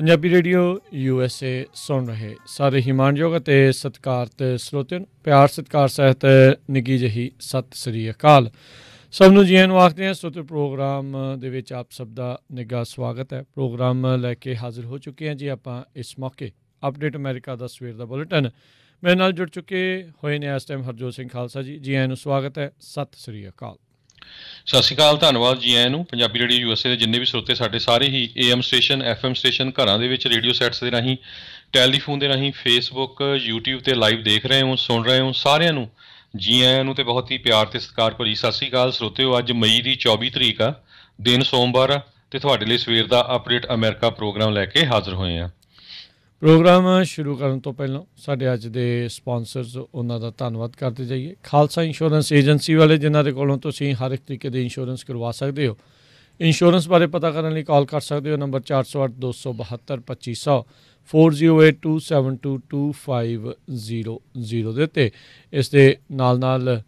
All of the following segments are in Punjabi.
ਪੰਜਾਬੀ ਰੇਡੀਓ USA ਸੁਣ ਰਹੇ ਸਾਰੇ ਹੀ ਮਾਣਯੋਗ ਅਤੇ ਸਤਿਕਾਰਤ ਸਰੋਤਿਆਂ ਨੂੰ ਪਿਆਰ ਸਤਿਕਾਰ ਸਹਿਤ ਨਿੱਘੀ ਜਿਹੀ ਸਤਿ ਸ੍ਰੀ ਅਕਾਲ। ਸਭ ਨੂੰ ਜੀ ਆਇਆਂ ਨੂੰ ਆਖਦੇ ਹਾਂ। ਸਰੋਤੇ ਪ੍ਰੋਗਰਾਮ ਦੇ ਵਿੱਚ ਆਪ ਸਭ ਦਾ ਨਿੱਘਾ ਸਵਾਗਤ ਹੈ। ਪ੍ਰੋਗਰਾਮ ਲੈ ਕੇ ਹਾਜ਼ਰ ਹੋ ਚੁੱਕੇ ਹਾਂ ਜੀ ਆਪਾਂ ਇਸ ਮੌਕੇ। ਅਪਡੇਟ ਅਮਰੀਕਾ ਦਾ ਸਵੇਰ ਦਾ ਬੁਲੇਟਿਨ ਮੇਰੇ ਨਾਲ ਜੁੜ ਚੁੱਕੇ ਹੋਏ ਨੇ ਇਸ ਟਾਈਮ ਹਰਜੋਤ ਸਿੰਘ ਖਾਲਸਾ ਜੀ। ਜੀ ਆਇਆਂ ਨੂੰ ਸਵਾਗਤ ਹੈ। ਸਤਿ ਸ੍ਰੀ ਅਕਾਲ। ਸਤਿ ਸ਼੍ਰੀ ਅਕਾਲ, ਧੰਨਵਾਦ ਜੀ ਆਇਆਂ ਨੂੰ। ਪੰਜਾਬੀ ਰੇਡੀਓ USA ਦੇ ਜਿੰਨੇ ਵੀ ਸਰੋਤੇ ਸਾਡੇ ਸਾਰੇ ਹੀ AM ਸਟੇਸ਼ਨ FM ਸਟੇਸ਼ਨ ਘਰਾਂ ਦੇ ਵਿੱਚ ਰੇਡੀਓ ਸੈਟਸ ਦੇ ਰਾਹੀਂ ਟੈਲੀਫੋਨ ਦੇ ਰਾਹੀਂ ਫੇਸਬੁੱਕ YouTube 'ਤੇ ਲਾਈਵ ਦੇਖ ਰਹੇ ਹੋ ਸੁਣ ਰਹੇ ਹੋ ਸਾਰਿਆਂ ਨੂੰ ਜੀ ਆਇਆਂ ਨੂੰ ਅਤੇ ਬਹੁਤ ਹੀ ਪਿਆਰ ਅਤੇ ਸਤਿਕਾਰ ਭਰੀ ਸਤਿ ਸ਼੍ਰੀ ਅਕਾਲ। ਸਰੋਤਿਓ ਅੱਜ ਮਈ ਦੀ 24 ਤਰੀਕ ਆ, ਦਿਨ ਸੋਮਵਾਰ ਆ ਅਤੇ ਤੁਹਾਡੇ ਲਈ ਸਵੇਰ ਦਾ ਅਪਡੇਟ ਅਮਰੀਕਾ ਪ੍ਰੋਗਰਾਮ ਲੈ ਕੇ ਹਾਜ਼ਰ ਹੋਏ ਹਾਂ। ਪ੍ਰੋਗਰਾਮ ਸ਼ੁਰੂ ਕਰਨ ਤੋਂ ਪਹਿਲਾਂ ਸਾਡੇ ਅੱਜ ਦੇ ਸਪਾਂਸਰਸ ਉਹਨਾਂ ਦਾ ਧੰਨਵਾਦ ਕਰਦੇ ਜਾਈਏ। ਖਾਲਸਾ ਇੰਸ਼ੋਰੈਂਸ ਏਜੰਸੀ ਵਾਲੇ ਜਿਨ੍ਹਾਂ ਦੇ ਕੋਲੋਂ ਤੁਸੀਂ ਹਰ ਇੱਕ ਤਰੀਕੇ ਦੇ ਇੰਸ਼ੋਰੈਂਸ ਕਰਵਾ ਸਕਦੇ ਹੋ। ਇੰਸ਼ੋਰੈਂਸ ਬਾਰੇ ਪਤਾ ਕਰਨ ਲਈ ਕਾਲ ਕਰ ਸਕਦੇ ਹੋ ਨੰਬਰ 408 272 2500 408 272 2500 ਦੇ ਉੱਤੇ। ਇਸ ਦੇ ਨਾਲ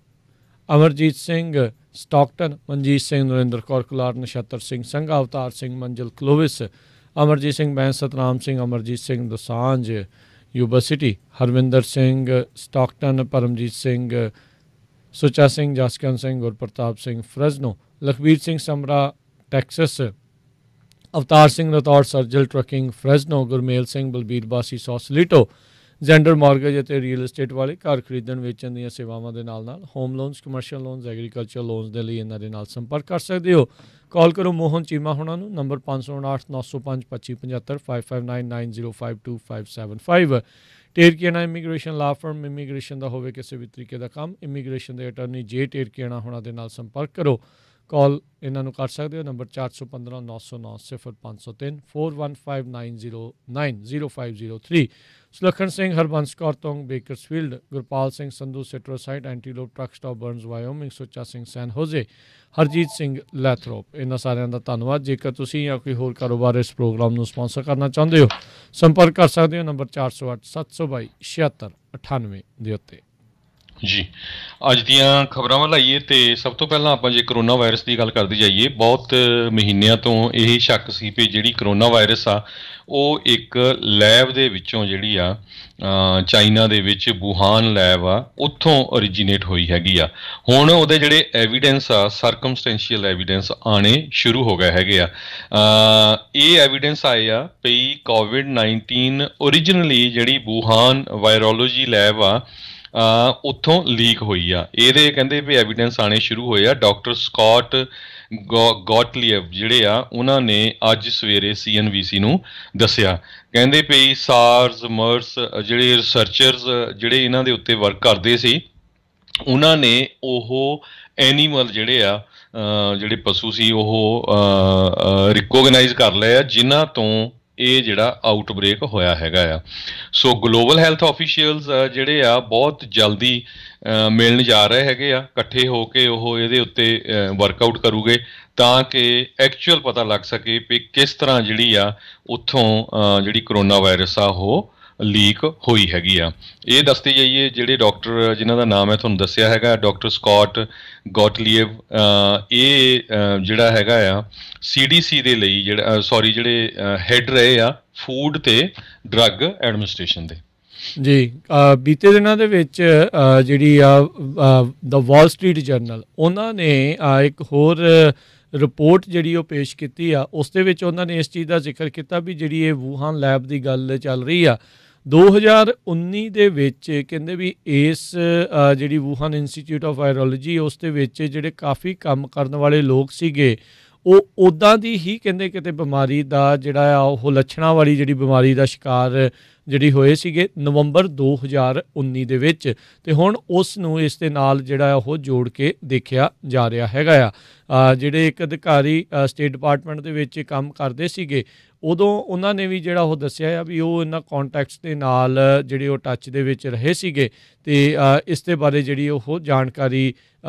Amarjit Singh Stockton, Manjit Singh, Narinder Kaur Kular, Nachhattar Singh Sangha, Avtar Singh Manzal Clovis, Amarjit Singh Bains, Satnam Singh, Amarjit Singh Dosanjh Yuba City, Harvinder Singh Stockton, Paramjit Singh, Sucha Singh, Jaskaran Singh, Gurpartap Singh Fresno, Lakhbir Singh Samra Texas, Avtar Singh Ratour Sarjal trucking Fresno, Gurmel Singh Balbir Bassi Sausalito, ਜੈਂਡਰ ਮਾਰਗੇਜ ਅਤੇ ਰੀਅਲ ਅਸਟੇਟ ਵਾਲੇ ਘਰ ਖਰੀਦਣ ਵੇਚਣ ਦੀਆਂ ਸੇਵਾਵਾਂ ਦੇ ਨਾਲ home loans, commercial loans, agriculture loans ਦੇ ਲਈ ਇਹਨਾਂ ਦੇ ਨਾਲ ਸੰਪਰਕ ਕਰ ਸਕਦੇ ਹੋ। ਕਾਲ ਕਰੋ ਮੋਹਨ ਚੀਮਾ ਹੋਣਾ ਨੂੰ ਨੰਬਰ 559 905 2575 5595052575। ਟੇਰਕੀਆਣਾ ਇਮੀਗ੍ਰੇਸ਼ਨ ਲਾ ਫਰਮ, ਇਮੀਗ੍ਰੇਸ਼ਨ ਦਾ ਹੋਵੇ ਕਿਸੇ ਵੀ ਤਰੀਕੇ ਦਾ ਕੰਮ, ਇਮੀਗ੍ਰੇਸ਼ਨ ਦੇ ਅਟਰਨੀ ਜੇ ਟੇਰਕੀਆਣਾ ਹੋਣਾ ਦੇ ਨਾਲ ਸੰਪਰਕ ਕਰੋ। ਕਾਲ ਇਹਨਾਂ ਨੂੰ ਕਰ ਸਕਦੇ ਹੋ ਨੰਬਰ 415 909 0503 415 909 0503। ਸੁਲੱਖਣ ਸਿੰਘ, ਹਰਬੰਸ ਕੌਰ ਤੋਂਗ ਬੇਕਰਸਫੀਲਡ, ਗੁਰਪਾਲ ਸਿੰਘ ਸੰਧੂ ਸਿਟਰੋਸਾਈਡ Antelope truck stop Burns Wyoming, Sucha Singh San Jose, Harjit Singh Lathrop. ਇਹਨਾਂ ਸਾਰਿਆਂ ਦਾ ਧੰਨਵਾਦ। ਜੇਕਰ ਤੁਸੀਂ ਜਾਂ ਕੋਈ ਹੋਰ ਕਾਰੋਬਾਰ ਇਸ ਪ੍ਰੋਗਰਾਮ ਨੂੰ ਸਪਾਂਸਰ ਕਰਨਾ ਚਾਹੁੰਦੇ ਹੋ ਸੰਪਰਕ ਕਰ ਸਕਦੇ ਹੋ ਨੰਬਰ 408 722 7698 ਦੇ ਉੱਤੇ। ਜੀ ਅੱਜ ਦੀਆਂ ਖਬਰਾਂ ਵੱਲ ਆਈਏ ਅਤੇ ਸਭ ਤੋਂ ਪਹਿਲਾਂ ਆਪਾਂ ਜੇ ਕਰੋਨਾ ਵਾਇਰਸ ਦੀ ਗੱਲ ਕਰਦੇ ਜਾਈਏ, ਬਹੁਤ ਮਹੀਨਿਆਂ ਤੋਂ ਇਹ ਸ਼ੱਕ ਸੀ ਵੀ ਜਿਹੜੀ ਕਰੋਨਾ ਵਾਇਰਸ ਆ ਉਹ ਇੱਕ ਲੈਬ ਦੇ ਵਿੱਚੋਂ ਜਿਹੜੀ ਆ ਚਾਈਨਾ ਦੇ ਵਿੱਚ ਵੂਹਾਨ ਲੈਬ ਆ ਉੱਥੋਂ ਓਰੀਜੀਨੇਟ ਹੋਈ ਹੈਗੀ ਆ। ਹੁਣ ਉਹਦੇ ਜਿਹੜੇ ਐਵੀਡੈਂਸ ਆ ਸਰਕਮਸਟੈਂਸ਼ੀਅਲ ਐਵੀਡੈਂਸ ਆਉਣੇ ਸ਼ੁਰੂ ਹੋ ਗਏ ਹੈਗੇ ਆ। ਇਹ ਐਵੀਡੈਂਸ ਆਏ ਆ ਵੀ COVID-19 ਓਰੀਜਨਲੀ ਜਿਹੜੀ ਵੂਹਾਨ ਵਾਇਰੋਲੋਜੀ ਲੈਬ ਆ ਉੱਥੋਂ ਲੀਕ ਹੋਈ ਆ। ਇਹਦੇ ਕਹਿੰਦੇ ਵੀ ਐਵੀਡੈਂਸ ਆਉਣੇ ਸ਼ੁਰੂ ਹੋਏ ਆ। ਡਾਕਟਰ ਸਕਾਟ ਗੋਟਲੀਅਬ ਜਿਹੜੇ ਆ ਉਹਨਾਂ ਨੇ ਅੱਜ ਸਵੇਰੇ CNBC ਨੂੰ ਦੱਸਿਆ। ਕਹਿੰਦੇ ਵੀ ਸਾਰਸ ਮਰਸ ਜਿਹੜੇ ਰਿਸਰਚਰਸ ਜਿਹੜੇ ਇਹਨਾਂ ਦੇ ਉੱਤੇ ਵਰਕ ਕਰਦੇ ਸੀ ਉਹਨਾਂ ਨੇ ਉਹ ਐਨੀਮਲ ਜਿਹੜੇ ਆ ਜਿਹੜੇ ਪਸ਼ੂ ਸੀ ਉਹ ਰਿਕੋਗਨਾਈਜ਼ ਕਰ ਲਏ ਆ ਜਿਨ੍ਹਾਂ ਤੋਂ ਇਹ ਜਿਹੜਾ ਆਊਟਬ੍ਰੇਕ ਹੋਇਆ ਹੈਗਾ ਆ। ਸੋ ਗਲੋਬਲ ਹੈਲਥ ਆਫੀਸ਼ੀਅਲਸ ਜਿਹੜੇ ਆ ਬਹੁਤ ਜਲਦੀ ਮਿਲਣ ਜਾ ਰਹੇ ਹੈਗੇ ਆ, ਇਕੱਠੇ ਹੋ ਕੇ ਉਹ ਇਹਦੇ ਉੱਤੇ ਵਰਕਆਊਟ ਕਰੂਗੇ ਤਾਂ ਕਿ ਐਕਚੁਅਲ ਪਤਾ ਲੱਗ ਸਕੇ ਵੀ ਕਿਸ ਤਰ੍ਹਾਂ ਜਿਹੜੀ ਆ ਉੱਥੋਂ ਜਿਹੜੀ ਕਰੋਨਾ ਵਾਇਰਸ ਆ ਉਹ ਲੀਕ ਹੋਈ ਹੈਗੀ ਆ। ਇਹ ਦੱਸਦੇ ਜਾਈਏ ਜਿਹੜੇ ਡਾਕਟਰ ਜਿਨ੍ਹਾਂ ਦਾ ਨਾਮ ਹੈ ਤੁਹਾਨੂੰ ਦੱਸਿਆ ਹੈਗਾ ਡਾਕਟਰ ਸਕਾਟ ਗੋਟਲੀਅਬ, ਇਹ ਜਿਹੜਾ ਹੈਗਾ ਆ CDC ਦੇ ਲਈ ਜਿਹੜੇ ਹੈੱਡ ਰਹੇ ਆ ਫੂਡ ਅਤੇ ਡਰੱਗ ਐਡਮਿਨਿਸਟ੍ਰੇਸ਼ਨ ਦੇ। ਜੀ ਬੀਤੇ ਦਿਨਾਂ ਦੇ ਵਿੱਚ ਜਿਹੜੀ ਆ ਦਾ ਵਾਲ ਸਟਰੀਟ ਜਰਨਲ ਉਹਨਾਂ ਨੇ ਇੱਕ ਹੋਰ ਰਿਪੋਰਟ ਜਿਹੜੀ ਉਹ ਪੇਸ਼ ਕੀਤੀ ਆ। ਉਸ ਦੇ ਵਿੱਚ ਉਹਨਾਂ ਨੇ ਇਸ ਚੀਜ਼ ਦਾ ਜ਼ਿਕਰ ਕੀਤਾ ਵੀ ਜਿਹੜੀ ਇਹ ਵੂਹਾਨ ਲੈਬ ਦੀ ਗੱਲ ਚੱਲ ਰਹੀ ਆ 2019 ਦੇ ਵਿੱਚ ਕਹਿੰਦੇ ਵੀ ਇਸ ਜਿਹੜੀ ਵੂਹਾਨ ਇੰਸਟੀਚਿਊਟ ਆਫ ਵਾਇਰੋਲੋਜੀ ਉਸ ਦੇ ਵਿੱਚ ਜਿਹੜੇ ਕਾਫੀ ਕੰਮ ਕਰਨ ਵਾਲੇ ਲੋਕ ਸੀਗੇ ਉਹ ਉੱਦਾਂ ਦੀ ਹੀ ਕਹਿੰਦੇ ਕਿਤੇ ਬਿਮਾਰੀ ਦਾ ਜਿਹੜਾ ਆ ਉਹ ਲੱਛਣਾਂ ਵਾਲੀ ਜਿਹੜੀ ਬਿਮਾਰੀ ਦਾ ਸ਼ਿਕਾਰ ਜਿਹੜੀ ਹੋਏ ਸੀਗੇ ਨਵੰਬਰ 2019 ਦੇ ਵਿੱਚ। ਅਤੇ ਹੁਣ ਉਸ ਨੂੰ ਇਸ ਦੇ ਨਾਲ ਜਿਹੜਾ ਉਹ ਜੋੜ ਕੇ ਦੇਖਿਆ ਜਾ ਰਿਹਾ ਹੈਗਾ ਆ। ਜਿਹੜੇ ਇੱਕ ਅਧਿਕਾਰੀ ਸਟੇਟ ਡਿਪਾਰਟਮੈਂਟ ਦੇ ਵਿੱਚ ਕੰਮ ਕਰਦੇ ਸੀਗੇ ਉਦੋਂ ਉਹਨਾਂ ਨੇ ਵੀ ਜਿਹੜਾ ਉਹ ਦੱਸਿਆ ਆ ਵੀ ਉਹ ਇਹਨਾਂ ਕੌਂਟੈਕਟਸ ਦੇ ਨਾਲ ਜਿਹੜੇ ਉਹ ਟੱਚ ਦੇ ਵਿੱਚ ਰਹੇ ਸੀਗੇ ਅਤੇ ਇਸ ਦੇ ਬਾਰੇ ਜਿਹੜੀ ਉਹ ਜਾਣਕਾਰੀ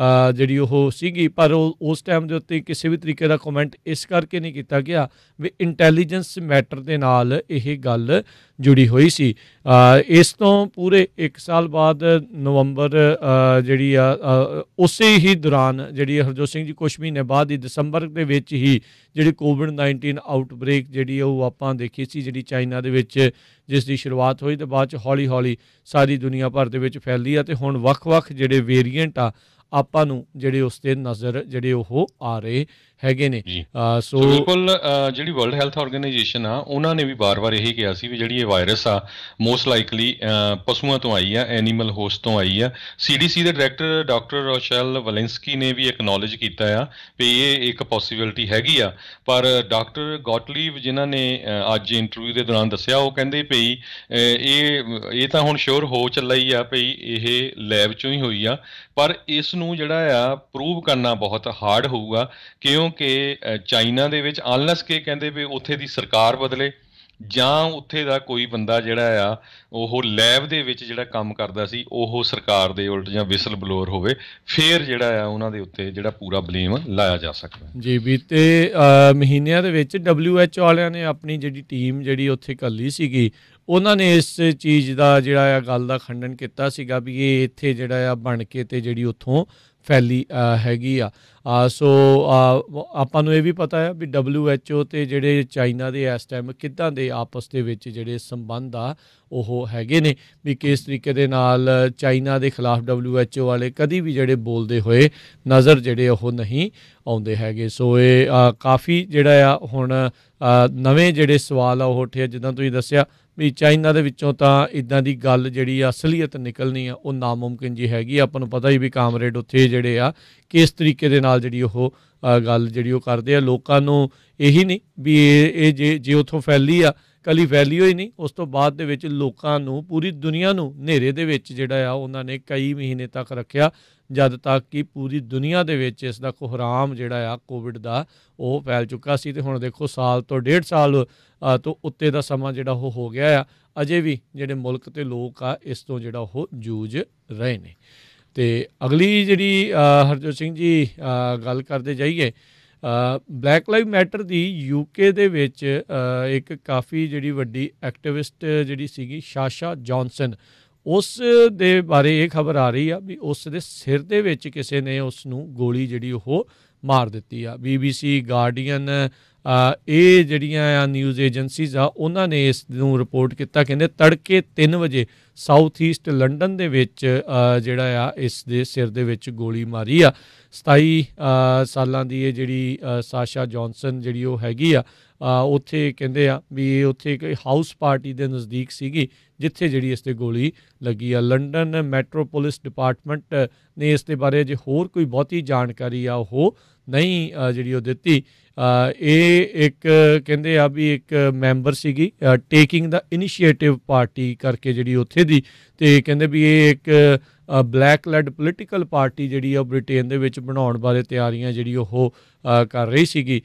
ਜਿਹੜੀ ਉਹ ਸੀਗੀ। ਪਰ ਉਹ ਉਸ ਟਾਈਮ ਦੇ ਉੱਤੇ ਕਿਸੇ ਵੀ ਤਰੀਕੇ ਦਾ ਕਮੈਂਟ ਇਸ ਕਰਕੇ ਨਹੀਂ ਕੀਤਾ ਗਿਆ ਵੀ ਇੰਟੈਲੀਜੈਂਸ ਮੈਟਰ ਦੇ ਨਾਲ ਇਹ ਗੱਲ ਜੁੜੀ ਹੋਈ ਸੀ। ਇਸ ਤੋਂ ਪੂਰੇ 1 ਸਾਲ ਬਾਅਦ ਨਵੰਬਰ ਜਿਹੜੀ ਆ ਉਸੇ ਹੀ ਦੌਰਾਨ ਜਿਹੜੀ ਹਰਜੋਤ ਸਿੰਘ ਜੀ ਕੁਛ ਮਹੀਨੇ ਬਾਅਦ ਹੀ ਦਸੰਬਰ ਦੇ ਵਿੱਚ ਹੀ ਜਿਹੜੀ ਕੋਵਿਡ-19 ਆਊਟਬ੍ਰੇਕ ਜਿਹੜੀ ਉਹ ਆਪਾਂ ਦੇਖੀ ਸੀ, ਜਿਹੜੀ ਚਾਈਨਾ ਦੇ ਵਿੱਚ ਜਿਸ ਦੀ ਸ਼ੁਰੂਆਤ ਹੋਈ ਅਤੇ ਬਾਅਦ 'ਚ ਹੌਲੀ ਹੌਲੀ ਸਾਰੀ ਦੁਨੀਆ ਭਰ ਦੇ ਵਿੱਚ ਫੈਲੀ ਆ ਅਤੇ ਹੁਣ ਵੱਖ-ਵੱਖ ਜਿਹੜੇ ਵੇਰੀਐਂਟ ਆ ਆਪਾਂ ਨੂੰ ਜਿਹੜੇ ਉਸ 'ਤੇ ਨਜ਼ਰ ਜਿਹੜੇ ਉਹ ਆ ਰਹੇ ਹੈਗੇ ਨੇ। ਸੋ ਬਿਲਕੁਲ ਜਿਹੜੀ ਵਰਲਡ ਹੈਲਥ ਆਰਗੇਨਾਈਜੇਸ਼ਨ ਆ ਉਹਨਾਂ ਨੇ ਵੀ ਵਾਰ-ਵਾਰ ਇਹੀ ਕਿਹਾ ਸੀ ਵੀ ਜਿਹੜੀ ਇਹ ਵਾਇਰਸ ਆ ਮੋਸਟ ਲਾਈਕਲੀ ਪਸ਼ੂਆਂ ਤੋਂ ਆਈ ਆ, ਐਨੀਮਲ ਹੋਸਟ ਤੋਂ ਆਈ ਆ। CDC ਦੇ ਡਾਇਰੈਕਟਰ ਡਾਕਟਰ ਰੋਸ਼ੈਲ ਵੈਲੈਂਸਕੀ ਨੇ ਵੀ ਐਕਨੋਲਜ ਕੀਤਾ ਆ ਵੀ ਇਹ ਇੱਕ ਪੋਸੀਬਿਲਿਟੀ ਹੈਗੀ ਆ, ਪਰ ਡਾਕਟਰ ਗੋਟਲੀਵ ਜਿਨ੍ਹਾਂ ਨੇ ਅੱਜ ਇੰਟਰਵਿਊ ਦੇ ਦੌਰਾਨ ਦੱਸਿਆ ਉਹ ਕਹਿੰਦੇ ਭਈ ਇਹ ਤਾਂ ਹੁਣ ਸ਼ੋਰ ਹੋ ਚੱਲਾ ਹੀ ਆ ਭਈ ਇਹ ਲੈਬ 'ਚੋਂ ਹੀ ਹੋਈ ਆ, ਪਰ ਇਸ ਨੂੰ ਜਿਹੜਾ ਆ ਪ੍ਰੂਵ ਕਰਨਾ ਬਹੁਤ ਹਾਰਡ ਹੋਊਗਾ ਕਿਉਂਕਿ ਚਾਈਨਾ ਦੇ ਵਿੱਚ ਅਨਲੈਸ ਕਿ ਕਹਿੰਦੇ ਵੀ ਉੱਥੇ ਦੀ ਸਰਕਾਰ ਬਦਲੇ ਜਾਂ ਉੱਥੇ ਦਾ ਕੋਈ ਬੰਦਾ ਜਿਹੜਾ ਆ ਉਹ ਲੈਬ ਦੇ ਵਿੱਚ ਜਿਹੜਾ ਕੰਮ ਕਰਦਾ ਸੀ ਉਹ ਸਰਕਾਰ ਦੇ ਉਲਟ ਜਾਂ ਵਿਸਲ ਬਲੋਅਰ ਹੋਵੇ, ਫਿਰ ਜਿਹੜਾ ਆ ਉਹਨਾਂ ਦੇ ਉੱਤੇ ਜਿਹੜਾ ਪੂਰਾ ਬਲੇਮ ਲਾਇਆ ਜਾ ਸਕਦਾ। ਜੀ, ਬੀਤੇ ਮਹੀਨਿਆਂ ਦੇ ਵਿੱਚ WHO ਵਾਲਿਆਂ ਨੇ ਆਪਣੀ ਜਿਹੜੀ ਟੀਮ ਜਿਹੜੀ ਉੱਥੇ ਘੱਲੀ ਸੀਗੀ, ਉਹਨਾਂ ਨੇ ਇਸ ਚੀਜ਼ ਦਾ ਜਿਹੜਾ ਆ ਗੱਲ ਦਾ ਖੰਡਨ ਕੀਤਾ ਸੀਗਾ ਵੀ ਇਹ ਇੱਥੇ ਜਿਹੜਾ ਆ ਬਣ ਕੇ ਅਤੇ ਜਿਹੜੀ ਉੱਥੋਂ ਫੈਲੀ ਹੈਗੀ ਆ। ਸੋ ਆਪਾਂ ਨੂੰ ਇਹ ਵੀ ਪਤਾ ਆ ਵੀ WHO ਅਤੇ ਜਿਹੜੇ ਚਾਈਨਾ ਦੇ ਇਸ ਟਾਈਮ ਕਿੱਦਾਂ ਦੇ ਆਪਸ ਦੇ ਵਿੱਚ ਜਿਹੜੇ ਸੰਬੰਧ ਆ ਉਹ ਹੈਗੇ ਨੇ, ਵੀ ਕਿਸ ਤਰੀਕੇ ਦੇ ਨਾਲ ਚਾਈਨਾ ਦੇ ਖਿਲਾਫ WHO ਵਾਲੇ ਕਦੀ ਵੀ ਜਿਹੜੇ ਬੋਲਦੇ ਹੋਏ ਨਜ਼ਰ ਜਿਹੜੇ ਉਹ ਨਹੀਂ ਆਉਂਦੇ ਹੈਗੇ। ਸੋ ਇਹ ਕਾਫੀ ਜਿਹੜਾ ਆ ਹੁਣ ਨਵੇਂ ਜਿਹੜੇ ਸਵਾਲ ਆ ਉਹ ਉੱਠੇ, ਜਿੱਦਾਂ ਤੁਸੀਂ ਦੱਸਿਆ ਵੀ ਚਾਈਨਾ ਦੇ ਵਿੱਚੋਂ ਤਾਂ ਇੱਦਾਂ ਦੀ ਗੱਲ ਜਿਹੜੀ ਆ ਅਸਲੀਅਤ ਨਿਕਲਣੀ ਆ ਉਹ ਨਾਮੁਮਕਿਨ ਜੀ ਹੈਗੀ। ਆਪਾਂ ਨੂੰ ਪਤਾ ਹੀ ਵੀ ਕਾਮਰੇਡ ਉੱਥੇ ਜਿਹੜੇ ਆ ਕਿਸ ਤਰੀਕੇ ਦੇ ਨਾਲ ਜਿਹੜੀ ਉਹ ਗੱਲ ਜਿਹੜੀ ਉਹ ਕਰਦੇ ਆ। ਲੋਕਾਂ ਨੂੰ ਇਹੀ ਨਹੀਂ ਵੀ ਇਹ ਜੇ ਉੱਥੋਂ ਫੈਲੀ ਆ, ਕੱਲੀ ਫੈਲੀ ਹੋਈ ਨਹੀਂ, ਉਸ ਤੋਂ ਬਾਅਦ ਦੇ ਵਿੱਚ ਲੋਕਾਂ ਨੂੰ ਪੂਰੀ ਦੁਨੀਆ ਨੂੰ ਹਨੇਰੇ ਦੇ ਵਿੱਚ ਜਿਹੜਾ ਆ ਉਹਨਾਂ ਨੇ ਕਈ ਮਹੀਨੇ ਤੱਕ ਰੱਖਿਆ, ਜਦ ਤੱਕ ਕਿ ਪੂਰੀ ਦੁਨੀਆ ਦੇ ਵਿੱਚ ਇਸ ਦਾ ਕੋਹਰਾਮ ਜਿਹੜਾ ਆ ਕੋਵਿਡ ਦਾ ਉਹ ਫੈਲ ਚੁੱਕਾ ਸੀ। ਅਤੇ ਹੁਣ ਦੇਖੋ ਸਾਲ ਤੋਂ 1.5 ਸਾਲ ਤੋਂ ਉੱਤੇ ਦਾ ਸਮਾਂ ਜਿਹੜਾ ਉਹ ਹੋ ਗਿਆ ਆ, ਅਜੇ ਵੀ ਜਿਹੜੇ ਮੁਲਕ ਅਤੇ ਲੋਕ ਆ ਇਸ ਤੋਂ ਜਿਹੜਾ ਉਹ ਜੂਝ ਰਹੇ ਨੇ। ਅਤੇ ਅਗਲੀ ਜਿਹੜੀ ਹਰਜੋਤ ਸਿੰਘ ਜੀ ਗੱਲ ਕਰਦੇ ਜਾਈਏ, ਬਲੈਕ ਲਾਈਵ ਮੈਟਰ ਦੀ UK ਦੇ ਵਿੱਚ ਇੱਕ ਕਾਫੀ ਜਿਹੜੀ ਵੱਡੀ ਐਕਟਿਵਿਸਟ ਜਿਹੜੀ ਸੀਗੀ ਸਾਸ਼ਾ ਜੌਨਸਨ, ਉਸ ਦੇ ਬਾਰੇ ਇਹ ਖਬਰ ਆ ਰਹੀ ਆ ਵੀ ਉਸ ਦੇ ਸਿਰ ਦੇ ਵਿੱਚ ਕਿਸੇ ਨੇ ਉਸ ਨੂੰ ਗੋਲੀ ਜਿਹੜੀ ਉਹ ਮਾਰ ਦਿੱਤੀ ਆ। BBC, ਗਾਰਡੀਅਨ, ਇਹ ਜਿਹੜੀਆਂ ਆ ਨਿਊਜ਼ ਏਜੰਸੀਜ਼ ਆ ਉਹਨਾਂ ਨੇ ਇਸ ਨੂੰ ਰਿਪੋਰਟ ਕੀਤਾ, ਕਹਿੰਦੇ ਤੜਕੇ 3 ਵਜੇ ਸਾਊਥ ਈਸਟ ਲੰਡਨ ਦੇ ਵਿੱਚ ਜਿਹੜਾ ਆ ਇਸ ਦੇ ਸਿਰ ਦੇ ਵਿੱਚ ਗੋਲੀ ਮਾਰੀ ਆ। 27 ਸਾਲਾਂ ਦੀ ਇਹ ਜਿਹੜੀ ਸਾਸ਼ਾ ਜੌਨਸਨ ਜਿਹੜੀ ਉਹ ਹੈਗੀ ਆ, ਉੱਥੇ ਕਹਿੰਦੇ ਆ ਵੀ ਉੱਥੇ ਇੱਕ ਹਾਊਸ ਪਾਰਟੀ ਦੇ ਨਜ਼ਦੀਕ ਸੀਗੀ ਜਿੱਥੇ ਜਿਹੜੀ ਇਸ 'ਤੇ ਗੋਲੀ ਲੱਗੀ ਆ। ਲੰਡਨ ਮੈਟਰੋਪੋਲਿਸ ਡਿਪਾਰਟਮੈਂਟ ਨੇ ਇਸ ਦੇ ਬਾਰੇ ਜੇ ਹੋਰ ਕੋਈ ਬਹੁਤੀ ਜਾਣਕਾਰੀ ਆ ਉਹ ਨਹੀਂ ਜਿਹੜੀ ਉਹ ਦਿੱਤੀ। ਇਹ ਇੱਕ ਕਹਿੰਦੇ ਆ ਵੀ ਇੱਕ ਮੈਂਬਰ ਸੀਗੀ ਟੇਕਿੰਗ ਦਾ ਇਨੀਸ਼ੀਏਟਿਵ ਪਾਰਟੀ ਕਰਕੇ ਜਿਹੜੀ ਉੱਥੇ ਦੀ, ਅਤੇ ਕਹਿੰਦੇ ਵੀ ਇਹ ਇੱਕ ਬਲੈਕ ਲੈਡ ਪੋਲੀਟੀਕਲ ਪਾਰਟੀ ਜਿਹੜੀ ਆ ਬ੍ਰਿਟੇਨ ਦੇ ਵਿੱਚ ਬਣਾਉਣ ਬਾਰੇ ਤਿਆਰੀਆਂ ਜਿਹੜੀ ਉਹ ਕਰ ਰਹੀ ਸੀਗੀ।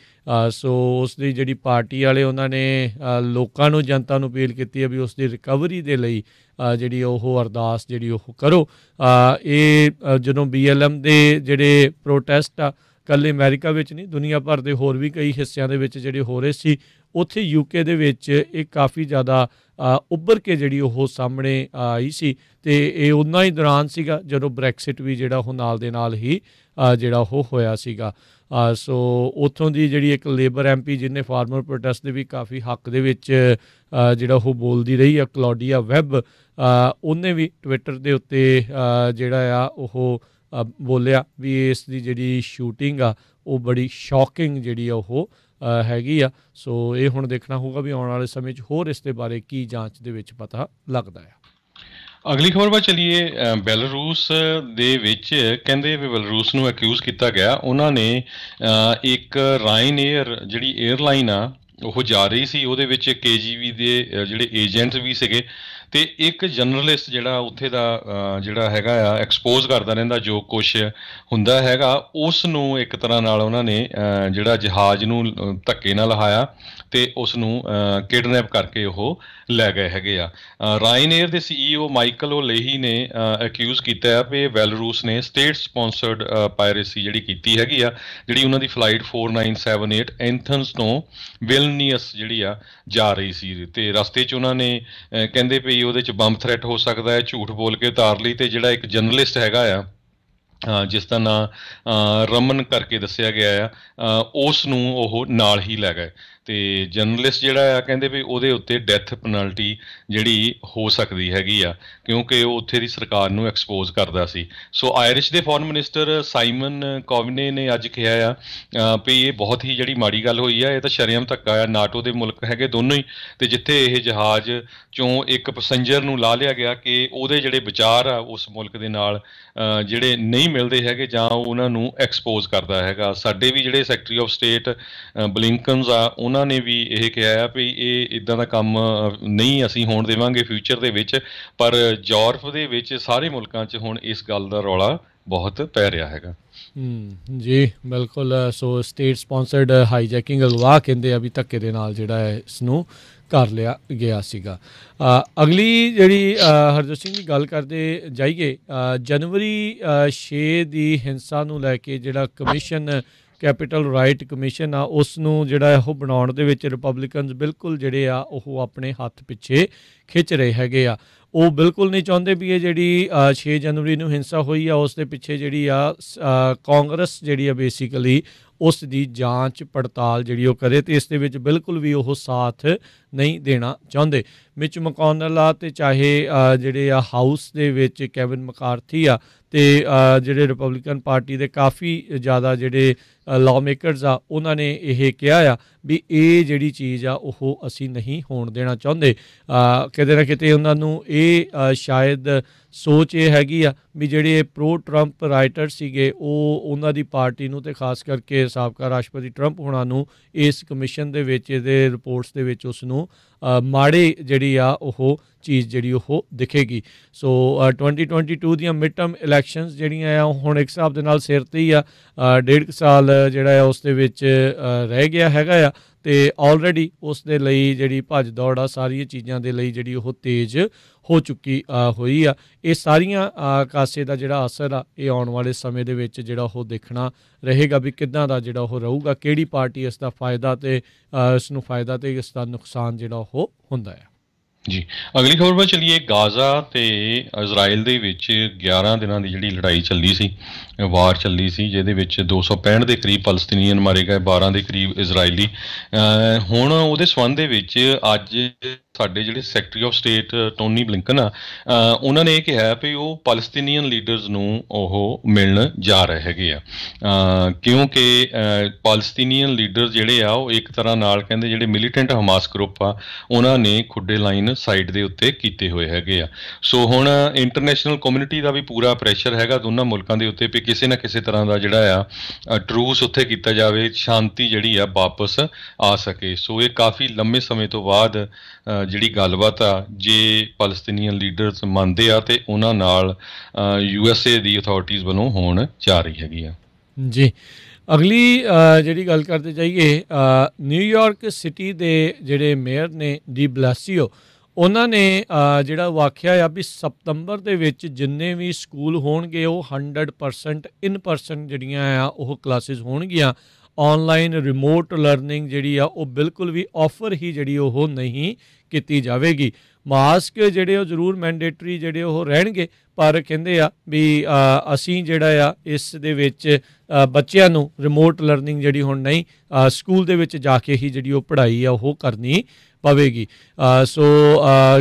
ਸੋ ਉਸ ਦੀ ਜਿਹੜੀ ਪਾਰਟੀ ਵਾਲੇ ਉਹਨਾਂ ਨੇ ਲੋਕਾਂ ਨੂੰ, ਜਨਤਾ ਨੂੰ ਅਪੀਲ ਕੀਤੀ ਹੈ ਵੀ ਉਸ ਦੀ ਰਿਕਵਰੀ ਦੇ ਲਈ ਜਿਹੜੀ ਉਹ ਅਰਦਾਸ ਜਿਹੜੀ ਉਹ ਕਰੋ। ਇਹ ਜਦੋਂ BLM ਦੇ ਜਿਹੜੇ ਪ੍ਰੋਟੈਸਟ ਆ ਇਕੱਲੇ ਅਮਰੀਕਾ ਵਿੱਚ ਨਹੀਂ, ਦੁਨੀਆ ਭਰ ਦੇ ਹੋਰ ਵੀ ਕਈ ਹਿੱਸਿਆਂ ਦੇ ਵਿੱਚ ਜਿਹੜੇ ਹੋ ਰਹੇ ਸੀ, ਉੱਥੇ UK ਦੇ ਵਿੱਚ ਇਹ ਕਾਫੀ ਜ਼ਿਆਦਾ ਉੱਭਰ ਕੇ ਜਿਹੜੀ ਉਹ ਸਾਹਮਣੇ ਆਈ ਸੀ। ਅਤੇ ਇਹ ਉਨਾ ਹੀ ਦੌਰਾਨ ਸੀਗਾ ਜਦੋਂ ਬ੍ਰੈਕਸਿਟ ਵੀ ਜਿਹੜਾ ਉਹ ਨਾਲ ਦੇ ਨਾਲ ਹੀ ਜਿਹੜਾ ਉਹ ਹੋਇਆ ਸੀਗਾ। ਸੋ ਉੱਥੋਂ ਦੀ ਜਿਹੜੀ ਇੱਕ ਲੇਬਰ MP ਜਿਹਨੇ ਫਾਰਮਰ ਪ੍ਰੋਟੈਸਟ ਦੇ ਵੀ ਕਾਫੀ ਹੱਕ ਦੇ ਵਿੱਚ ਜਿਹੜਾ ਉਹ ਬੋਲਦੀ ਰਹੀ ਆ, ਕਲੌਡੀਆ ਵੈਬ, ਉਹਨੇ ਵੀ ਟਵਿੱਟਰ ਦੇ ਉੱਤੇ ਜਿਹੜਾ ਆ ਉਹ ਬੋਲਿਆ ਵੀ ਇਸ ਦੀ ਜਿਹੜੀ ਸ਼ੂਟਿੰਗ ਆ ਉਹ ਬੜੀ ਸ਼ੌਕਿੰਗ ਜਿਹੜੀ ਆ ਉਹ ਹੈਗੀ ਆ। ਸੋ ਇਹ ਹੁਣ ਦੇਖਣਾ ਹੋਊਗਾ ਵੀ ਆਉਣ ਵਾਲੇ ਸਮੇਂ 'ਚ ਹੋਰ ਇਸ ਦੇ ਬਾਰੇ ਕੀ ਜਾਂਚ ਦੇ ਵਿੱਚ ਪਤਾ ਲੱਗਦਾ ਆ। ਅਗਲੀ ਖਬਰ ਵੱਲ ਚੱਲੀਏ। ਬੈਲਾਰੂਸ ਦੇ ਵਿੱਚ ਕਹਿੰਦੇ ਵੀ ਬੈਲਾਰੂਸ ਨੂੰ ਅਕਿਊਜ਼ ਕੀਤਾ ਗਿਆ, ਉਹਨਾਂ ਨੇ ਇੱਕ ਰਾਇਨਏਅਰ ਜਿਹੜੀ ਏਅਰਲਾਈਨ ਆ ਉਹ ਜਾ ਰਹੀ ਸੀ, ਉਹਦੇ ਵਿੱਚ KGB ਦੇ ਜਿਹੜੇ ਏਜੰਟਸ ਵੀ ਸੀਗੇ ਅਤੇ ਇੱਕ ਜਰਨਲਿਸਟ ਜਿਹੜਾ ਉੱਥੇ ਦਾ ਜਿਹੜਾ ਹੈਗਾ ਆ ਐਕਸਪੋਜ਼ ਕਰਦਾ ਰਹਿੰਦਾ ਜੋ ਕੁਛ ਹੁੰਦਾ ਹੈਗਾ, ਉਸ ਨੂੰ ਇੱਕ ਤਰ੍ਹਾਂ ਨਾਲ ਉਹਨਾਂ ਨੇ ਜਿਹੜਾ ਜਹਾਜ਼ ਨੂੰ ਧੱਕੇ ਨਾਲ ਲਹਾਇਆ ਅਤੇ ਉਸ ਨੂੰ ਕਿਡਨੈਪ ਕਰਕੇ ਉਹ ਲੈ ਗਏ ਹੈਗੇ ਆ। ਰਾਇਨਏਅਰ ਦੇ CEO ਮਾਈਕਲ ਓਲੇਹੀ ਨੇ ਅਕਿਊਜ਼ ਕੀਤਾ ਆ ਵੀ ਬੈਲਾਰੂਸ ਨੇ ਸਟੇਟ ਸਪੋਂਸਰਡ ਪਾਇਰੇਸੀ ਜਿਹੜੀ ਕੀਤੀ ਹੈਗੀ ਆ, ਜਿਹੜੀ ਉਹਨਾਂ ਦੀ ਫਲਾਈਟ 4978 ਐਂਥਨਸ ਤੋਂ ਵਿਲਨੀਅਸ ਜਿਹੜੀ ਆ ਜਾ ਰਹੀ ਸੀ, ਤੇ ਰਸਤੇ 'ਚ ਉਹਨਾਂ ਨੇ ਕਹਿੰਦੇ ਵੀ ਉਹਦੇ 'ਚ ਬੰਬ ਥ੍ਰੈਟ ਹੋ ਸਕਦਾ ਹੈ, ਝੂਠ ਬੋਲ ਕੇ ਉਤਾਰ ਲਈ। ਤੇ ਜਿਹੜਾ ਇੱਕ ਜਰਨਲਿਸਟ ਹੈਗਾ ਆ ਜਿਸ ਦਾ ਨਾਂ ਰਮਨ ਕਰਕੇ ਦੱਸਿਆ ਗਿਆ ਆ, ਉਸ ਨੂੰ ਉਹ ਨਾਲ ਹੀ ਲੈ ਗਏ। ਤੇ ਜਰਨਲਿਸਟ ਜਿਹੜਾ ਆ ਕਹਿੰਦੇ ਵੀ ਉਹਦੇ ਉੱਤੇ ਡੈਥ ਪੈਨਲਟੀ ਜਿਹੜੀ ਹੋ ਸਕਦੀ ਹੈਗੀ ਆ, ਕਿਉਂਕਿ ਉਹ ਉੱਥੇ ਦੀ ਸਰਕਾਰ ਨੂੰ ਐਕਸਪੋਜ਼ ਕਰਦਾ ਸੀ। ਸੋ ਆਇਰਿਸ਼ ਦੇ ਫੋਰਨ ਮਿਨਿਸਟਰ ਸਾਈਮਨ ਕੋਵਨੇ ਨੇ ਅੱਜ ਕਿਹਾ ਆ ਵੀ ਇਹ ਬਹੁਤ ਹੀ ਜਿਹੜੀ ਮਾੜੀ ਗੱਲ ਹੋਈ ਆ, ਇਹ ਤਾਂ ਸ਼ਰੇਆਮ ਧੱਕਾ ਆ। ਨਾਟੋ ਦੇ ਮੁਲਕ ਹੈਗੇ ਦੋਨੋਂ ਹੀ, ਤੇ ਜਿੱਥੇ ਇਹ ਜਹਾਜ਼ ਚੋਂ ਇੱਕ ਪੈਸੰਜਰ ਨੂੰ ਲਾ ਲਿਆ ਗਿਆ ਕਿ ਉਹਦੇ ਜਿਹੜੇ ਵਿਚਾਰ ਆ ਉਸ ਮੁਲਕ ਦੇ ਨਾਲ ਜਿਹੜੇ ਨਹੀਂ ਮਿਲਦੇ ਹੈਗੇ, ਜਾਂ ਉਹਨਾਂ ਨੂੰ ਐਕਸਪੋਜ਼ ਕਰਦਾ ਹੈਗਾ। ਸਾਡੇ ਵੀ ਜਿਹੜੇ ਸੈਕਟਰੀ ਆਫ ਸਟੇਟ ਬਲਿੰਕਨਸ ਆ, ਉਹਨਾਂ ਨੇ ਵੀ ਇਹ ਕਿਹਾ ਆ ਵੀ ਇਹ ਇੱਦਾਂ ਦਾ ਕੰਮ ਨਹੀਂ ਅਸੀਂ ਹੋਣ ਦੇਵਾਂਗੇ ਫਿਊਚਰ ਦੇ ਵਿੱਚ। ਪਰ ਯੂਰਪ ਦੇ ਵਿੱਚ ਸਾਰੇ ਮੁਲਕਾਂ 'ਚ ਹੁਣ ਇਸ ਗੱਲ ਦਾ ਰੌਲਾ ਬਹੁਤ ਪੈ ਰਿਹਾ ਹੈਗਾ। ਜੀ ਬਿਲਕੁਲ। ਸੋ ਸਟੇਟ ਸਪੋਂਸਰਡ ਹਾਈਜੈਕਿੰਗ ਅਗਵਾ ਕਹਿੰਦੇ ਆ ਵੀ ਧੱਕੇ ਦੇ ਨਾਲ ਜਿਹੜਾ ਹੈ ਇਸ ਨੂੰ ਕਰ ਲਿਆ ਗਿਆ ਸੀਗਾ। ਅਗਲੀ ਜਿਹੜੀ ਹਰਜੋਤ ਸਿੰਘ ਦੀ ਗੱਲ ਕਰਦੇ ਜਾਈਏ, ਜਨਵਰੀ 6 ਦੀ ਹਿੰਸਾ ਨੂੰ ਲੈ ਕੇ ਜਿਹੜਾ ਕਮਿਸ਼ਨ ਕੈਪੀਟਲ ਰਾਈਟ ਕਮਿਸ਼ਨ ਆ, ਉਸ ਨੂੰ ਜਿਹੜਾ ਉਹ ਬਣਾਉਣ ਦੇ ਵਿੱਚ ਰਿਪਬਲਿਕਨਸ ਬਿਲਕੁਲ ਜਿਹੜੇ ਆ ਉਹ ਆਪਣੇ ਹੱਥ ਪਿੱਛੇ ਖਿੱਚ ਰਹੇ ਹੈਗੇ ਆ। ਉਹ ਬਿਲਕੁਲ ਨਹੀਂ ਚਾਹੁੰਦੇ ਵੀ ਇਹ ਜਿਹੜੀ 6 ਜਨਵਰੀ ਨੂੰ ਹਿੰਸਾ ਹੋਈ ਆ ਉਸ ਦੇ ਪਿੱਛੇ ਜਿਹੜੀ ਆ ਕਾਂਗਰਸ ਜਿਹੜੀ ਆ ਬੇਸਿਕਲੀ ਉਸ ਦੀ ਜਾਂਚ ਪੜਤਾਲ ਜਿਹੜੀ ਉਹ ਕਰੇ, ਅਤੇ ਇਸ ਦੇ ਵਿੱਚ ਬਿਲਕੁਲ ਵੀ ਉਹ ਸਾਥ ਨਹੀਂ ਦੇਣਾ ਚਾਹੁੰਦੇ। ਮਿਚ ਮਕੌਨਲ ਆ, ਅਤੇ ਚਾਹੇ ਜਿਹੜੇ ਆ ਹਾਊਸ ਦੇ ਵਿੱਚ ਕੈਵਿਨ ਮਕਾਰਥੀ ਆ, ਅਤੇ ਜਿਹੜੇ ਰਿਪਬਲਿਕਨ ਪਾਰਟੀ ਦੇ ਕਾਫੀ ਜ਼ਿਆਦਾ ਜਿਹੜੇ ਲਾਅ ਮੇਕਰਸ ਆ, ਉਹਨਾਂ ਨੇ ਇਹ ਕਿਹਾ ਆ ਵੀ ਇਹ ਜਿਹੜੀ ਚੀਜ਼ ਆ ਉਹ ਅਸੀਂ ਨਹੀਂ ਹੋਣ ਦੇਣਾ ਚਾਹੁੰਦੇ। ਕਿਤੇ ਨਾ ਕਿਤੇ ਉਹਨਾਂ ਨੂੰ ਇਹ ਸ਼ਾਇਦ ਸੋਚ ਇਹ ਹੈਗੀ ਆ ਵੀ ਜਿਹੜੇ ਪ੍ਰੋ ਟਰੰਪ ਰਾਈਟਰ ਸੀਗੇ ਉਹ ਉਹਨਾਂ ਦੀ ਪਾਰਟੀ ਨੂੰ, ਅਤੇ ਖਾਸ ਕਰਕੇ ਸਾਬਕਾ ਰਾਸ਼ਟਰਪਤੀ ਟਰੰਪ ਹੋਣਾ ਨੂੰ ਇਸ ਕਮਿਸ਼ਨ ਦੇ ਵਿੱਚ, ਇਹਦੇ ਰਿਪੋਰਟਸ ਦੇ ਵਿੱਚ ਉਸ ਨੂੰ ਮਾੜੇ ਜਿਹੜੀ ਆ ਉਹ ਚੀਜ਼ ਜਿਹੜੀ ਉਹ ਦਿਖੇਗੀ। ਸੋ 2022 ਦੀਆਂ ਮਿਡ ਟਰਮ ਇਲੈਕਸ਼ਨਸ ਜਿਹੜੀਆਂ ਆ ਹੁਣ ਇੱਕ ਹਿਸਾਬ ਦੇ ਨਾਲ ਸਿਰ 'ਤੇ ਹੀ ਆ, 1.5 ਸਾਲ ਜਿਹੜਾ ਆ ਉਸ ਦੇ ਵਿੱਚ ਰਹਿ ਗਿਆ ਹੈਗਾ ਆ, ਅਤੇ ਆਲਰੇਡੀ ਉਸ ਦੇ ਲਈ ਜਿਹੜੀ ਭੱਜ ਦੌੜ ਆ ਸਾਰੀਆਂ ਚੀਜ਼ਾਂ ਦੇ ਲਈ ਜਿਹੜੀ ਉਹ ਤੇਜ਼ ਹੋ ਚੁੱਕੀ ਹੋਈ ਆ। ਇਹ ਸਾਰੀਆਂ ਕਾਸੇ ਦਾ ਜਿਹੜਾ ਅਸਰ ਆ ਇਹ ਆਉਣ ਵਾਲੇ ਸਮੇਂ ਦੇ ਵਿੱਚ ਜਿਹੜਾ ਉਹ ਦੇਖਣਾ ਰਹੇਗਾ ਵੀ ਕਿੱਦਾਂ ਦਾ ਜਿਹੜਾ ਉਹ ਰਹੂਗਾ, ਕਿਹੜੀ ਪਾਰਟੀ ਇਸ ਦਾ ਫਾਇਦਾ ਅਤੇ ਇਸ ਨੂੰ ਫਾਇਦਾ ਅਤੇ ਇਸ ਦਾ ਨੁਕਸਾਨ ਜਿਹੜਾ ਉਹ ਹੁੰਦਾ ਹੈ। ਜੀ ਅਗਲੀ ਖਬਰ ਵੱਲ ਚੱਲੀਏ। ਗਾਜ਼ਾ ਤੇ ਇਜ਼ਰਾਈਲ ਦੇ ਵਿੱਚ 11 ਦਿਨਾਂ ਦੀ ਜਿਹੜੀ ਲੜਾਈ ਚੱਲੀ ਸੀ, ਵਾਰ ਚੱਲੀ ਸੀ, ਜਿਹਦੇ ਵਿੱਚ 265 ਦੇ ਕਰੀਬ ਫਲਸਤੀਨੀਅਨ ਮਾਰੇ ਗਏ, 12 ਦੇ ਕਰੀਬ ਇਜ਼ਰਾਈਲੀ। ਹੁਣ ਉਹਦੇ ਸੰਬੰਧ ਦੇ ਵਿੱਚ ਅੱਜ ਸਾਡੇ ਜਿਹੜੇ secretary of state Tony Blinken ਆ, ਉਹਨਾਂ ਨੇ ਇਹ ਕਿਹਾ ਵੀ ਉਹ ਫਲਸਤੀਨੀਅਨ ਲੀਡਰਸ ਨੂੰ ਉਹ ਮਿਲਣ ਜਾ ਰਹੇ ਹੈਗੇ ਆ, ਕਿਉਂਕਿ ਫਲਸਤੀਨੀਅਨ ਲੀਡਰ ਜਿਹੜੇ ਆ ਉਹ ਇੱਕ ਤਰ੍ਹਾਂ ਨਾਲ ਕਹਿੰਦੇ ਜਿਹੜੇ ਮਿਲੀਟੈਂਟ ਹਮਾਸ ਗਰੁੱਪ ਆ ਉਹਨਾਂ ਨੇ ਖੁੱਡੇ ਲਾਈਨ ਸਾਈਡ ਦੇ ਉੱਤੇ ਕੀਤੇ ਹੋਏ ਹੈਗੇ ਆ। ਸੋ ਹੁਣ ਇੰਟਰਨੈਸ਼ਨਲ ਕਮਿਊਨਿਟੀ ਦਾ ਵੀ ਪੂਰਾ ਪ੍ਰੈਸ਼ਰ ਹੈਗਾ ਦੋਨਾਂ ਮੁਲਕਾਂ ਦੇ ਉੱਤੇ ਵੀ ਕਿਸੇ ਨਾ ਕਿਸੇ ਤਰ੍ਹਾਂ ਦਾ ਜਿਹੜਾ ਆ ਟਰੂਸ ਉੱਥੇ ਕੀਤਾ ਜਾਵੇ, ਸ਼ਾਂਤੀ ਜਿਹੜੀ ਆ ਵਾਪਸ ਆ ਸਕੇ। ਸੋ ਇਹ ਕਾਫੀ ਲੰਮੇ ਸਮੇਂ ਤੋਂ ਬਾਅਦ ਜਿਹੜੀ ਗੱਲਬਾਤ ਆ, ਜੇ ਫਲਸਤੀਨੀਅਨ ਲੀਡਰਸ ਮੰਨਦੇ ਆ ਤੇ ਉਹਨਾਂ ਨਾਲ USA ਦੀ ਅਥਾਰਟੀਜ਼ ਵੱਲੋਂ ਹੋਣ ਜਾ ਰਹੀ ਹੈਗੀ ਆ। ਜੀ ਅਗਲੀ ਜਿਹੜੀ ਗੱਲ ਕਰਦੇ ਜਾਈਏ, ਨਿਊਯਾਰਕ ਸਿਟੀ ਦੇ ਜਿਹੜੇ ਮੇਅਰ ਨੇ ਡੀ ਬਲਾਸੀਓ, ਉਹਨਾਂ ਨੇ ਜਿਹੜਾ ਵਾਕਿਆ ਆ ਵੀ ਸਤੰਬਰ ਦੇ ਵਿੱਚ ਜਿੰਨੇ ਵੀ ਸਕੂਲ ਹੋਣਗੇ ਉਹ 100% ਇਨ ਪਰਸਨ ਜਿਹੜੀਆਂ ਆ ਉਹ ਕਲਾਸਿਸ ਹੋਣਗੀਆਂ। ਔਨਲਾਈਨ ਰਿਮੋਟ ਲਰਨਿੰਗ ਜਿਹੜੀ ਆ ਉਹ ਬਿਲਕੁਲ ਵੀ ਆਫਰ ਹੀ ਜਿਹੜੀ ਉਹ ਨਹੀਂ ਕੀਤੀ ਜਾਵੇਗੀ। ਮਾਸਕ ਜਿਹੜੇ ਉਹ ਜ਼ਰੂਰ ਮੈਂਡੇਟਰੀ ਜਿਹੜੇ ਉਹ ਰਹਿਣਗੇ, ਪਰ ਕਹਿੰਦੇ ਆ ਵੀ ਅਸੀਂ ਜਿਹੜਾ ਆ ਇਸ ਦੇ ਵਿੱਚ ਬੱਚਿਆਂ ਨੂੰ ਰਿਮੋਟ ਲਰਨਿੰਗ ਜਿਹੜੀ ਹੁਣ ਨਹੀਂ, ਸਕੂਲ ਦੇ ਵਿੱਚ ਜਾ ਕੇ ਹੀ ਜਿਹੜੀ ਉਹ ਪੜ੍ਹਾਈ ਆ ਉਹ ਕਰਨੀ ਪਵੇਗੀ। ਸੋ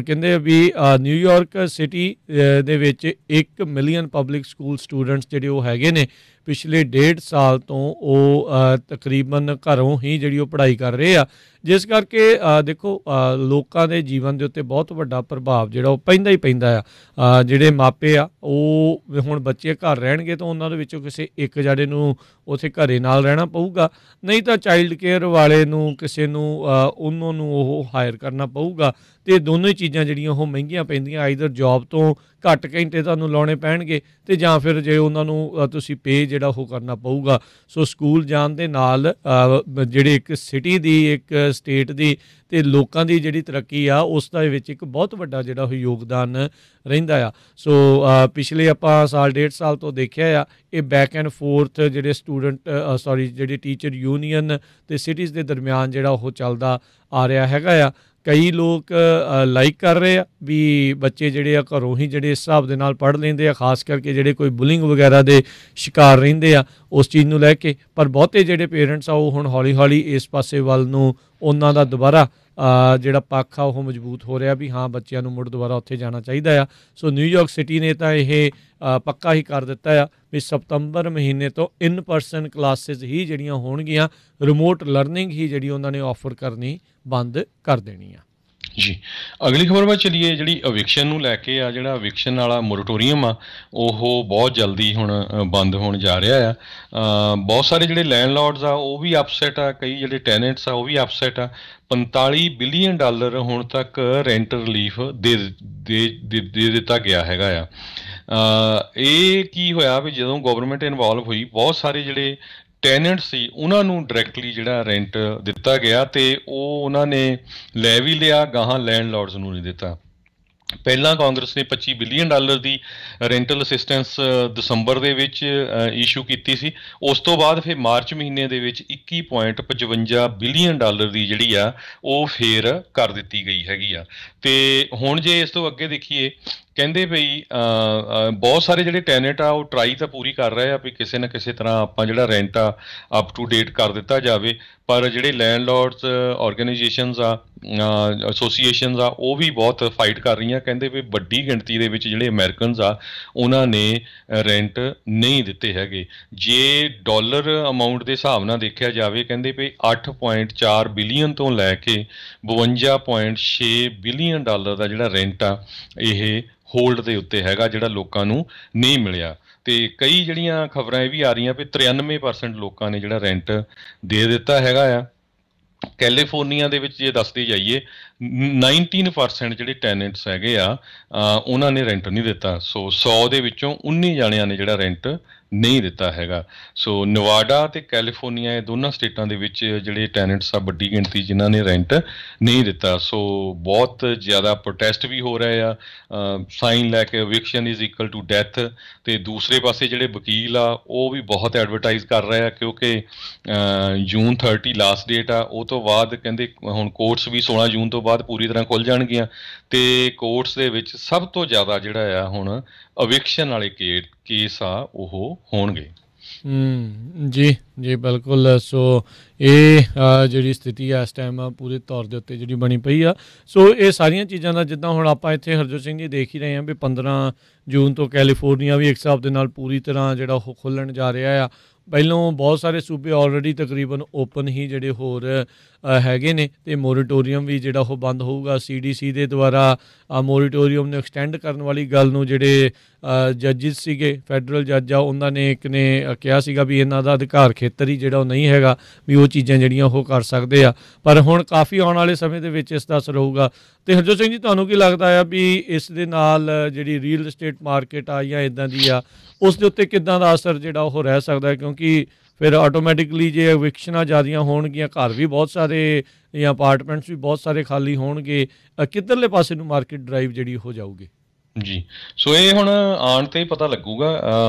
ਕਹਿੰਦੇ ਵੀ ਨਿਊਯਾਰਕ ਸਿਟੀ ਦੇ ਵਿੱਚ 1 ਮਿਲੀਅਨ ਪਬਲਿਕ ਸਕੂਲ ਸਟੂਡੈਂਟਸ ਜਿਹੜੇ ਉਹ ਹੈਗੇ ਨੇ, ਪਿਛਲੇ 1.5 ਸਾਲ ਤੋਂ ਉਹ ਤਕਰੀਬਨ ਘਰੋਂ ਹੀ ਜਿਹੜੀ ਉਹ ਪੜ੍ਹਾਈ ਕਰ ਰਹੇ ਆ, ਜਿਸ ਕਰਕੇ ਦੇਖੋ ਲੋਕਾਂ ਦੇ ਜੀਵਨ ਦੇ ਉੱਤੇ ਬਹੁਤ ਵੱਡਾ ਪ੍ਰਭਾਵ ਜਿਹੜਾ ਉਹ ਪੈਂਦਾ ਹੀ ਪੈਂਦਾ ਆ। ਜਿਹੜੇ ਮਾਪੇ ਆ ਉਹ ਹੁਣ ਬੱਚੇ ਘਰ ਰਹਿਣਗੇ ਤਾਂ ਉਹਨਾਂ ਦੇ ਵਿੱਚੋਂ ਕਿਸੇ ਇੱਕ ਜਣੇ ਨੂੰ ਉੱਥੇ ਘਰੇ ਨਾਲ ਰਹਿਣਾ ਪਊਗਾ, ਨਹੀਂ ਤਾਂ ਚਾਈਲਡ ਕੇਅਰ ਵਾਲੇ ਨੂੰ ਕਿਸੇ ਨੂੰ ਉਹਨਾਂ ਨੂੰ ਉਹ ਹਾਇਰ ਕਰਨਾ ਪਊਗਾ, ਅਤੇ ਦੋਨੋਂ ਹੀ ਚੀਜ਼ਾਂ ਜਿਹੜੀਆਂ ਉਹ ਮਹਿੰਗੀਆਂ ਪੈਂਦੀਆਂ। ਆਈਦਰ ਜੋਬ ਤੋਂ ਘੱਟ ਘੰਟੇ ਤੁਹਾਨੂੰ ਲਾਉਣੇ ਪੈਣਗੇ, ਅਤੇ ਜਾਂ ਫਿਰ ਜੇ ਉਹਨਾਂ ਨੂੰ ਤੁਸੀਂ ਪੇ ਜਿਹੜਾ ਉਹ ਕਰਨਾ ਪਊਗਾ। ਸੋ ਸਕੂਲ ਜਾਣ ਦੇ ਨਾਲ ਜਿਹੜੇ ਇੱਕ ਸਿਟੀ ਦੀ, ਇੱਕ ਸਟੇਟ ਦੀ ਅਤੇ ਲੋਕਾਂ ਦੀ ਜਿਹੜੀ ਤਰੱਕੀ ਆ ਉਸ ਦੇ ਵਿੱਚ ਇੱਕ ਬਹੁਤ ਵੱਡਾ ਜਿਹੜਾ ਉਹ ਯੋਗਦਾਨ ਰਹਿੰਦਾ ਆ। ਸੋ ਪਿਛਲੇ ਆਪਾਂ ਸਾਲ 1.5 ਸਾਲ ਤੋਂ ਦੇਖਿਆ ਆ ਇਹ ਬੈਕ ਐਂਡ ਫੋਰਥ ਜਿਹੜੇ ਸਟੂਡੈਂਟ ਸੌਰੀ ਜਿਹੜੀ ਟੀਚਰ ਯੂਨੀਅਨ ਤੇ ਸਿਟੀਜ਼ ਦੇ ਦਰਮਿਆਨ ਜਿਹੜਾ ਉਹ ਚੱਲਦਾ ਆ ਰਿਹਾ ਹੈਗਾ ਆ। ਕਈ ਲੋਕ ਲਾਈਕ ਕਰ ਰਹੇ ਆ ਵੀ ਬੱਚੇ ਜਿਹੜੇ ਆ ਘਰੋਂ ਹੀ ਜਿਹੜੇ ਇਸ ਹਿਸਾਬ ਦੇ ਨਾਲ ਪੜ੍ਹ ਲੈਂਦੇ ਆ, ਖਾਸ ਕਰਕੇ ਜਿਹੜੇ ਕੋਈ ਬੁਲਿੰਗ ਵਗੈਰਾ ਦੇ ਸ਼ਿਕਾਰ ਰਹਿੰਦੇ ਆ ਉਸ ਚੀਜ਼ ਨੂੰ ਲੈ ਕੇ। ਪਰ ਬਹੁਤੇ ਜਿਹੜੇ ਪੇਰੈਂਟਸ ਆ ਉਹ ਹੁਣ ਹੌਲੀ ਹੌਲੀ ਇਸ ਪਾਸੇ ਵੱਲ ਨੂੰ ਉਹਨਾਂ ਦਾ ਦੁਬਾਰਾ ਜਿਹੜਾ ਪੱਖ ਆ ਉਹ ਮਜ਼ਬੂਤ ਹੋ ਰਿਹਾ ਵੀ ਹਾਂ ਬੱਚਿਆਂ ਨੂੰ ਮੁੜ ਦੁਬਾਰਾ ਉੱਥੇ ਜਾਣਾ ਚਾਹੀਦਾ ਆ। ਸੋ ਨਿਊਯਾਰਕ ਸਿਟੀ ਨੇ ਤਾਂ ਇਹ ਪੱਕਾ ਹੀ ਕਰ ਦਿੱਤਾ ਆ ਵੀ ਸਤੰਬਰ ਮਹੀਨੇ ਤੋਂ ਇਨ ਪਰਸਨ ਕਲਾਸਿਸ ਹੀ ਜਿਹੜੀਆਂ ਹੋਣਗੀਆਂ, ਰਿਮੋਟ ਲਰਨਿੰਗ ਹੀ ਜਿਹੜੀ ਉਹਨਾਂ ਨੇ ਆਫਰ ਕਰਨੀ ਬੰਦ ਕਰ ਦੇਣੀ ਆ। ਜੀ, ਅਗਲੀ ਖਬਰ ਵੱਲ ਚਲੀਏ। ਜਿਹੜੀ ਅਵਿਕਸ਼ਨ ਨੂੰ ਲੈ ਕੇ ਆ, ਜਿਹੜਾ ਅਵਿਕਸ਼ਨ ਵਾਲਾ ਮੋਰਟੋਰੀਅਮ ਆ ਉਹ ਬਹੁਤ ਜਲਦੀ ਹੁਣ ਬੰਦ ਹੋਣ ਜਾ ਰਿਹਾ ਆ। ਬਹੁਤ ਸਾਰੇ ਜਿਹੜੇ ਲੈਂਡਲੋਰਡਸ ਆ ਉਹ ਵੀ ਅਪਸੈਟ ਆ, ਕਈ ਜਿਹੜੇ ਟੈਨੈਂਟਸ ਆ ਉਹ ਵੀ ਅਪਸੈਟ ਆ। $45 ਬਿਲੀਅਨ ਹੁਣ ਤੱਕ ਰੈਂਟ ਰਿਲੀਫ ਦੇ ਦਿੱਤਾ ਗਿਆ ਹੈਗਾ ਆ। ਇਹ ਕੀ ਹੋਇਆ ਵੀ ਜਦੋਂ ਗਵਰਨਮੈਂਟ ਇਨਵੋਲਵ ਹੋਈ, ਬਹੁਤ ਸਾਰੇ ਜਿਹੜੇ ਟੈਨੈਂਟ ਸੀ ਉਹਨਾਂ ਨੂੰ ਡਾਇਰੈਕਟਲੀ ਜਿਹੜਾ ਰੈਂਟ ਦਿੱਤਾ ਗਿਆ ਤੇ ਉਹ ਉਹਨਾਂ ਨੇ ਲੈ ਵੀ ਲਿਆ, ਗਾਹਾਂ ਲੈਂਡਲੋਰਡਸ ਨੂੰ ਨਹੀਂ ਦਿੱਤਾ। ਪਹਿਲਾਂ ਕਾਂਗਰਸ ਨੇ $25 ਬਿਲੀਅਨ ਦੀ ਰੈਂਟਲ ਅਸਿਸਟੈਂਸ ਦਸੰਬਰ ਦੇ ਵਿੱਚ ਇਸ਼ੂ ਕੀਤੀ ਸੀ। ਉਸ ਤੋਂ ਬਾਅਦ ਫਿਰ ਮਾਰਚ ਮਹੀਨੇ ਦੇ ਵਿੱਚ $21.55 ਬਿਲੀਅਨ ਦੀ ਜਿਹੜੀ ਆ ਉਹ ਫੇਰ ਕਰ ਦਿੱਤੀ ਗਈ ਹੈਗੀ ਆ। ਤੇ ਹੁਣ ਜੇ ਇਸ ਤੋਂ ਅੱਗੇ ਦੇਖੀਏ, ਕਹਿੰਦੇ ਬਈ ਬਹੁਤ ਸਾਰੇ ਜਿਹੜੇ ਟੈਨੈਂਟ ਆ ਉਹ ਟਰਾਈ ਤਾਂ ਪੂਰੀ ਕਰ ਰਹੇ ਆ ਵੀ ਕਿਸੇ ਨਾ ਕਿਸੇ ਤਰ੍ਹਾਂ ਆਪਾਂ ਜਿਹੜਾ ਰੈਂਟ ਆ ਅਪ ਟੂ ਡੇਟ ਕਰ ਦਿੱਤਾ ਜਾਵੇ, ਪਰ ਜਿਹੜੇ ਲੈਂਡਲੋਰਡਸ ਆਰਗੇਨਾਈਜੇਸ਼ਨਸ ਆ, ਐਸੋਸੀਏਸ਼ਨਸ ਆ, ਉਹ ਵੀ ਬਹੁਤ ਫਾਈਟ ਕਰ ਰਹੀਆਂ। ਕਹਿੰਦੇ ਵੀ ਵੱਡੀ ਗਿਣਤੀ ਦੇ ਵਿੱਚ ਜਿਹੜੇ ਅਮਰੀਕਨਸ ਆ ਉਹਨਾਂ ਨੇ ਰੈਂਟ ਨਹੀਂ ਦਿੱਤੇ ਹੈਗੇ। ਜੇ ਡਾਲਰ ਅਮਾਊਂਟ ਦੇ ਹਿਸਾਬ ਨਾਲ ਦੇਖਿਆ ਜਾਵੇ, ਕਹਿੰਦੇ ਵੀ 8.4 ਬਿਲੀਅਨ ਤੋਂ ਲੈ ਕੇ 52.6 ਬਿਲੀਅਨ ਦਾ ਜਿਹੜਾ ਰੈਂਟ ਆ ਇਹ ਹੋਲਡ ਦੇ ਉੱਤੇ ਹੈਗਾ, ਜਿਹੜਾ ਲੋਕਾਂ ਨੂੰ ਨਹੀਂ ਮਿਲਿਆ। ਤੇ ਕਈ ਜਿਹੜੀਆਂ ਖਬਰਾਂ ਇਹ ਵੀ ਆ ਰਹੀਆਂ ਵੀ 93% ਲੋਕਾਂ ਨੇ ਜਿਹੜਾ ਰੈਂਟ ਦੇ ਦਿੱਤਾ ਹੈਗਾ ਆ। ਕੈਲੀਫੋਰਨੀਆ ਦੇ ਵਿੱਚ ਜੇ ਦੱਸਦੇ ਜਾਈਏ 19% ਜਿਹੜੇ ਟੈਨੈਂਟਸ ਹੈਗੇ ਆ ਉਹਨਾਂ ਨੇ ਰੈਂਟ ਨਹੀਂ ਦਿੱਤਾ। ਸੋ 100 ਦੇ ਵਿੱਚੋਂ 19 ਜਾਣਿਆਂ ਨੇ ਜਿਹੜਾ ਰੈਂਟ ਨਹੀਂ ਦਿੱਤਾ ਹੈਗਾ। ਸੋ ਨਵਾਡਾ ਤੇ ਕੈਲੀਫੋਰਨੀਆ ਇਹ ਦੋਨਾਂ ਸਟੇਟਾਂ ਦੇ ਵਿੱਚ ਜਿਹੜੇ ਟੈਨੈਂਟਸ ਆ ਵੱਡੀ ਗਿਣਤੀ ਜਿਨ੍ਹਾਂ ਨੇ ਰੈਂਟ ਨਹੀਂ ਦਿੱਤਾ। ਸੋ ਬਹੁਤ ਜ਼ਿਆਦਾ ਪ੍ਰੋਟੈਸਟ ਵੀ ਹੋ ਰਹੇ ਆ, ਸਾਈਨ ਲੈ ਕੇ ਅਵਿਕਸ਼ਨ ਇਜ਼ ਇਕੁਅਲ ਟੂ ਡੈਥ। ਤੇ ਦੂਸਰੇ ਪਾਸੇ ਜਿਹੜੇ ਵਕੀਲ ਆ ਉਹ ਵੀ ਬਹੁਤ ਐਡਵਰਟਾਈਜ਼ ਕਰ ਰਹੇ ਆ, ਕਿਉਂਕਿ ਜੂਨ 30 ਲਾਸਟ ਡੇਟ ਆ। ਉਹ ਤੋਂ ਬਾਅਦ ਕਹਿੰਦੇ ਹੁਣ ਕੋਰਟਸ ਵੀ 16 ਜੂਨ ਤੋਂ ਬਾਅਦ ਪੂਰੀ ਤਰ੍ਹਾਂ ਖੁੱਲ੍ਹ ਜਾਣਗੀਆਂ ਤੇ ਕੋਰਟਸ ਦੇ ਵਿੱਚ ਸਭ ਤੋਂ ਜ਼ਿਆਦਾ ਜਿਹੜਾ ਆ ਹੁਣ ਅਵਿਕਸ਼ਨ ਵਾਲੇ ਕੇਸ ਆ ਉਹ ਹੋਣਗੇ। ਜੀ ਜੀ ਬਿਲਕੁਲ। ਸੋ ਇਹ ਜਿਹੜੀ ਸਥਿਤੀ ਆ ਇਸ ਟਾਈਮ ਪੂਰੇ ਤੌਰ ਦੇ ਉੱਤੇ ਜਿਹੜੀ ਬਣੀ ਪਈ ਆ। ਸੋ ਇਹ ਸਾਰੀਆਂ ਚੀਜ਼ਾਂ ਦਾ ਜਿੱਦਾਂ ਹੁਣ ਆਪਾਂ ਇੱਥੇ ਹਰਜੋਤ ਸਿੰਘ ਜੀ ਦੇਖ ਹੀ ਰਹੇ ਹਾਂ ਵੀ 15 ਜੂਨ ਤੋਂ ਕੈਲੀਫੋਰਨੀਆ ਵੀ ਇੱਕ ਹਿਸਾਬ ਦੇ ਨਾਲ ਪੂਰੀ ਤਰ੍ਹਾਂ ਜਿਹੜਾ ਉਹ ਖੁੱਲ੍ਹਣ ਜਾ ਰਿਹਾ ਆ। ਪਹਿਲੋਂ ਬਹੁਤ ਸਾਰੇ ਸੂਬੇ ਆਲਰੇਡੀ ਤਕਰੀਬਨ ਓਪਨ ਹੀ ਜਿਹੜੇ ਹੋਰ ਹੈਗੇ ਨੇ ਤੇ ਮੋਰੀਟੋਰੀਅਮ ਵੀ ਜਿਹੜਾ ਉਹ ਬੰਦ ਹੋਊਗਾ। CDC ਦੇ ਦੁਆਰਾ ਮੋਰੀਟੋਰੀਅਮ ਨੂੰ ਐਕਸਟੈਂਡ ਕਰਨ ਵਾਲੀ ਗੱਲ ਨੂੰ ਜਿਹੜੇ ਜੱਜਿਸ ਸੀਗੇ, ਫੈਡਰਲ ਜੱਜ ਆ, ਉਹਨਾਂ ਨੇ ਇੱਕ ਨੇ ਕਿਹਾ ਸੀਗਾ ਵੀ ਇਹਨਾਂ ਦਾ ਅਧਿਕਾਰ ਖੇਤਰ ਹੀ ਜਿਹੜਾ ਉਹ ਨਹੀਂ ਹੈਗਾ ਵੀ ਉਹ ਚੀਜ਼ਾਂ ਜਿਹੜੀਆਂ ਉਹ ਕਰ ਸਕਦੇ ਆ। ਪਰ ਹੁਣ ਕਾਫੀ ਆਉਣ ਵਾਲੇ ਸਮੇਂ ਦੇ ਵਿੱਚ ਇਸ ਦਾ ਅਸਰ ਹੋਊਗਾ। ਤੇ ਹਰਜੋਤ ਸਿੰਘ ਜੀ, ਤੁਹਾਨੂੰ ਕੀ ਲੱਗਦਾ ਆ ਵੀ ਇਸ ਦੇ ਨਾਲ ਜਿਹੜੀ ਰੀਅਲ estate ਮਾਰਕੀਟ ਆ ਜਾਂ ਇੱਦਾਂ ਦੀ ਆ ਉਸ ਦੇ ਉੱਤੇ ਕਿੱਦਾਂ ਦਾ ਅਸਰ ਜਿਹੜਾ ਉਹ ਰਹਿ ਸਕਦਾ ਹੈ? ਕਿਉਂਕਿ ਫਿਰ ਆਟੋਮੈਟਿਕਲੀ ਜੇ ਅਵਿਕਸ਼ਨਾਂ ਜ਼ਿਆਦੀਆਂ ਹੋਣਗੀਆਂ, ਘਰ ਵੀ ਬਹੁਤ ਸਾਰੇ ਜਾਂ ਅਪਾਰਟਮੈਂਟਸ ਵੀ ਬਹੁਤ ਸਾਰੇ ਖਾਲੀ ਹੋਣਗੇ, ਕਿੱਧਰਲੇ ਪਾਸੇ ਨੂੰ ਮਾਰਕੀਟ ਡਰਾਈਵ ਜਿਹੜੀ ਹੋ ਜਾਊਗੀ? ਜੀ, ਸੋ ਇਹ ਹੁਣ ਆਉਣ 'ਤੇ ਹੀ ਪਤਾ ਲੱਗੂਗਾ,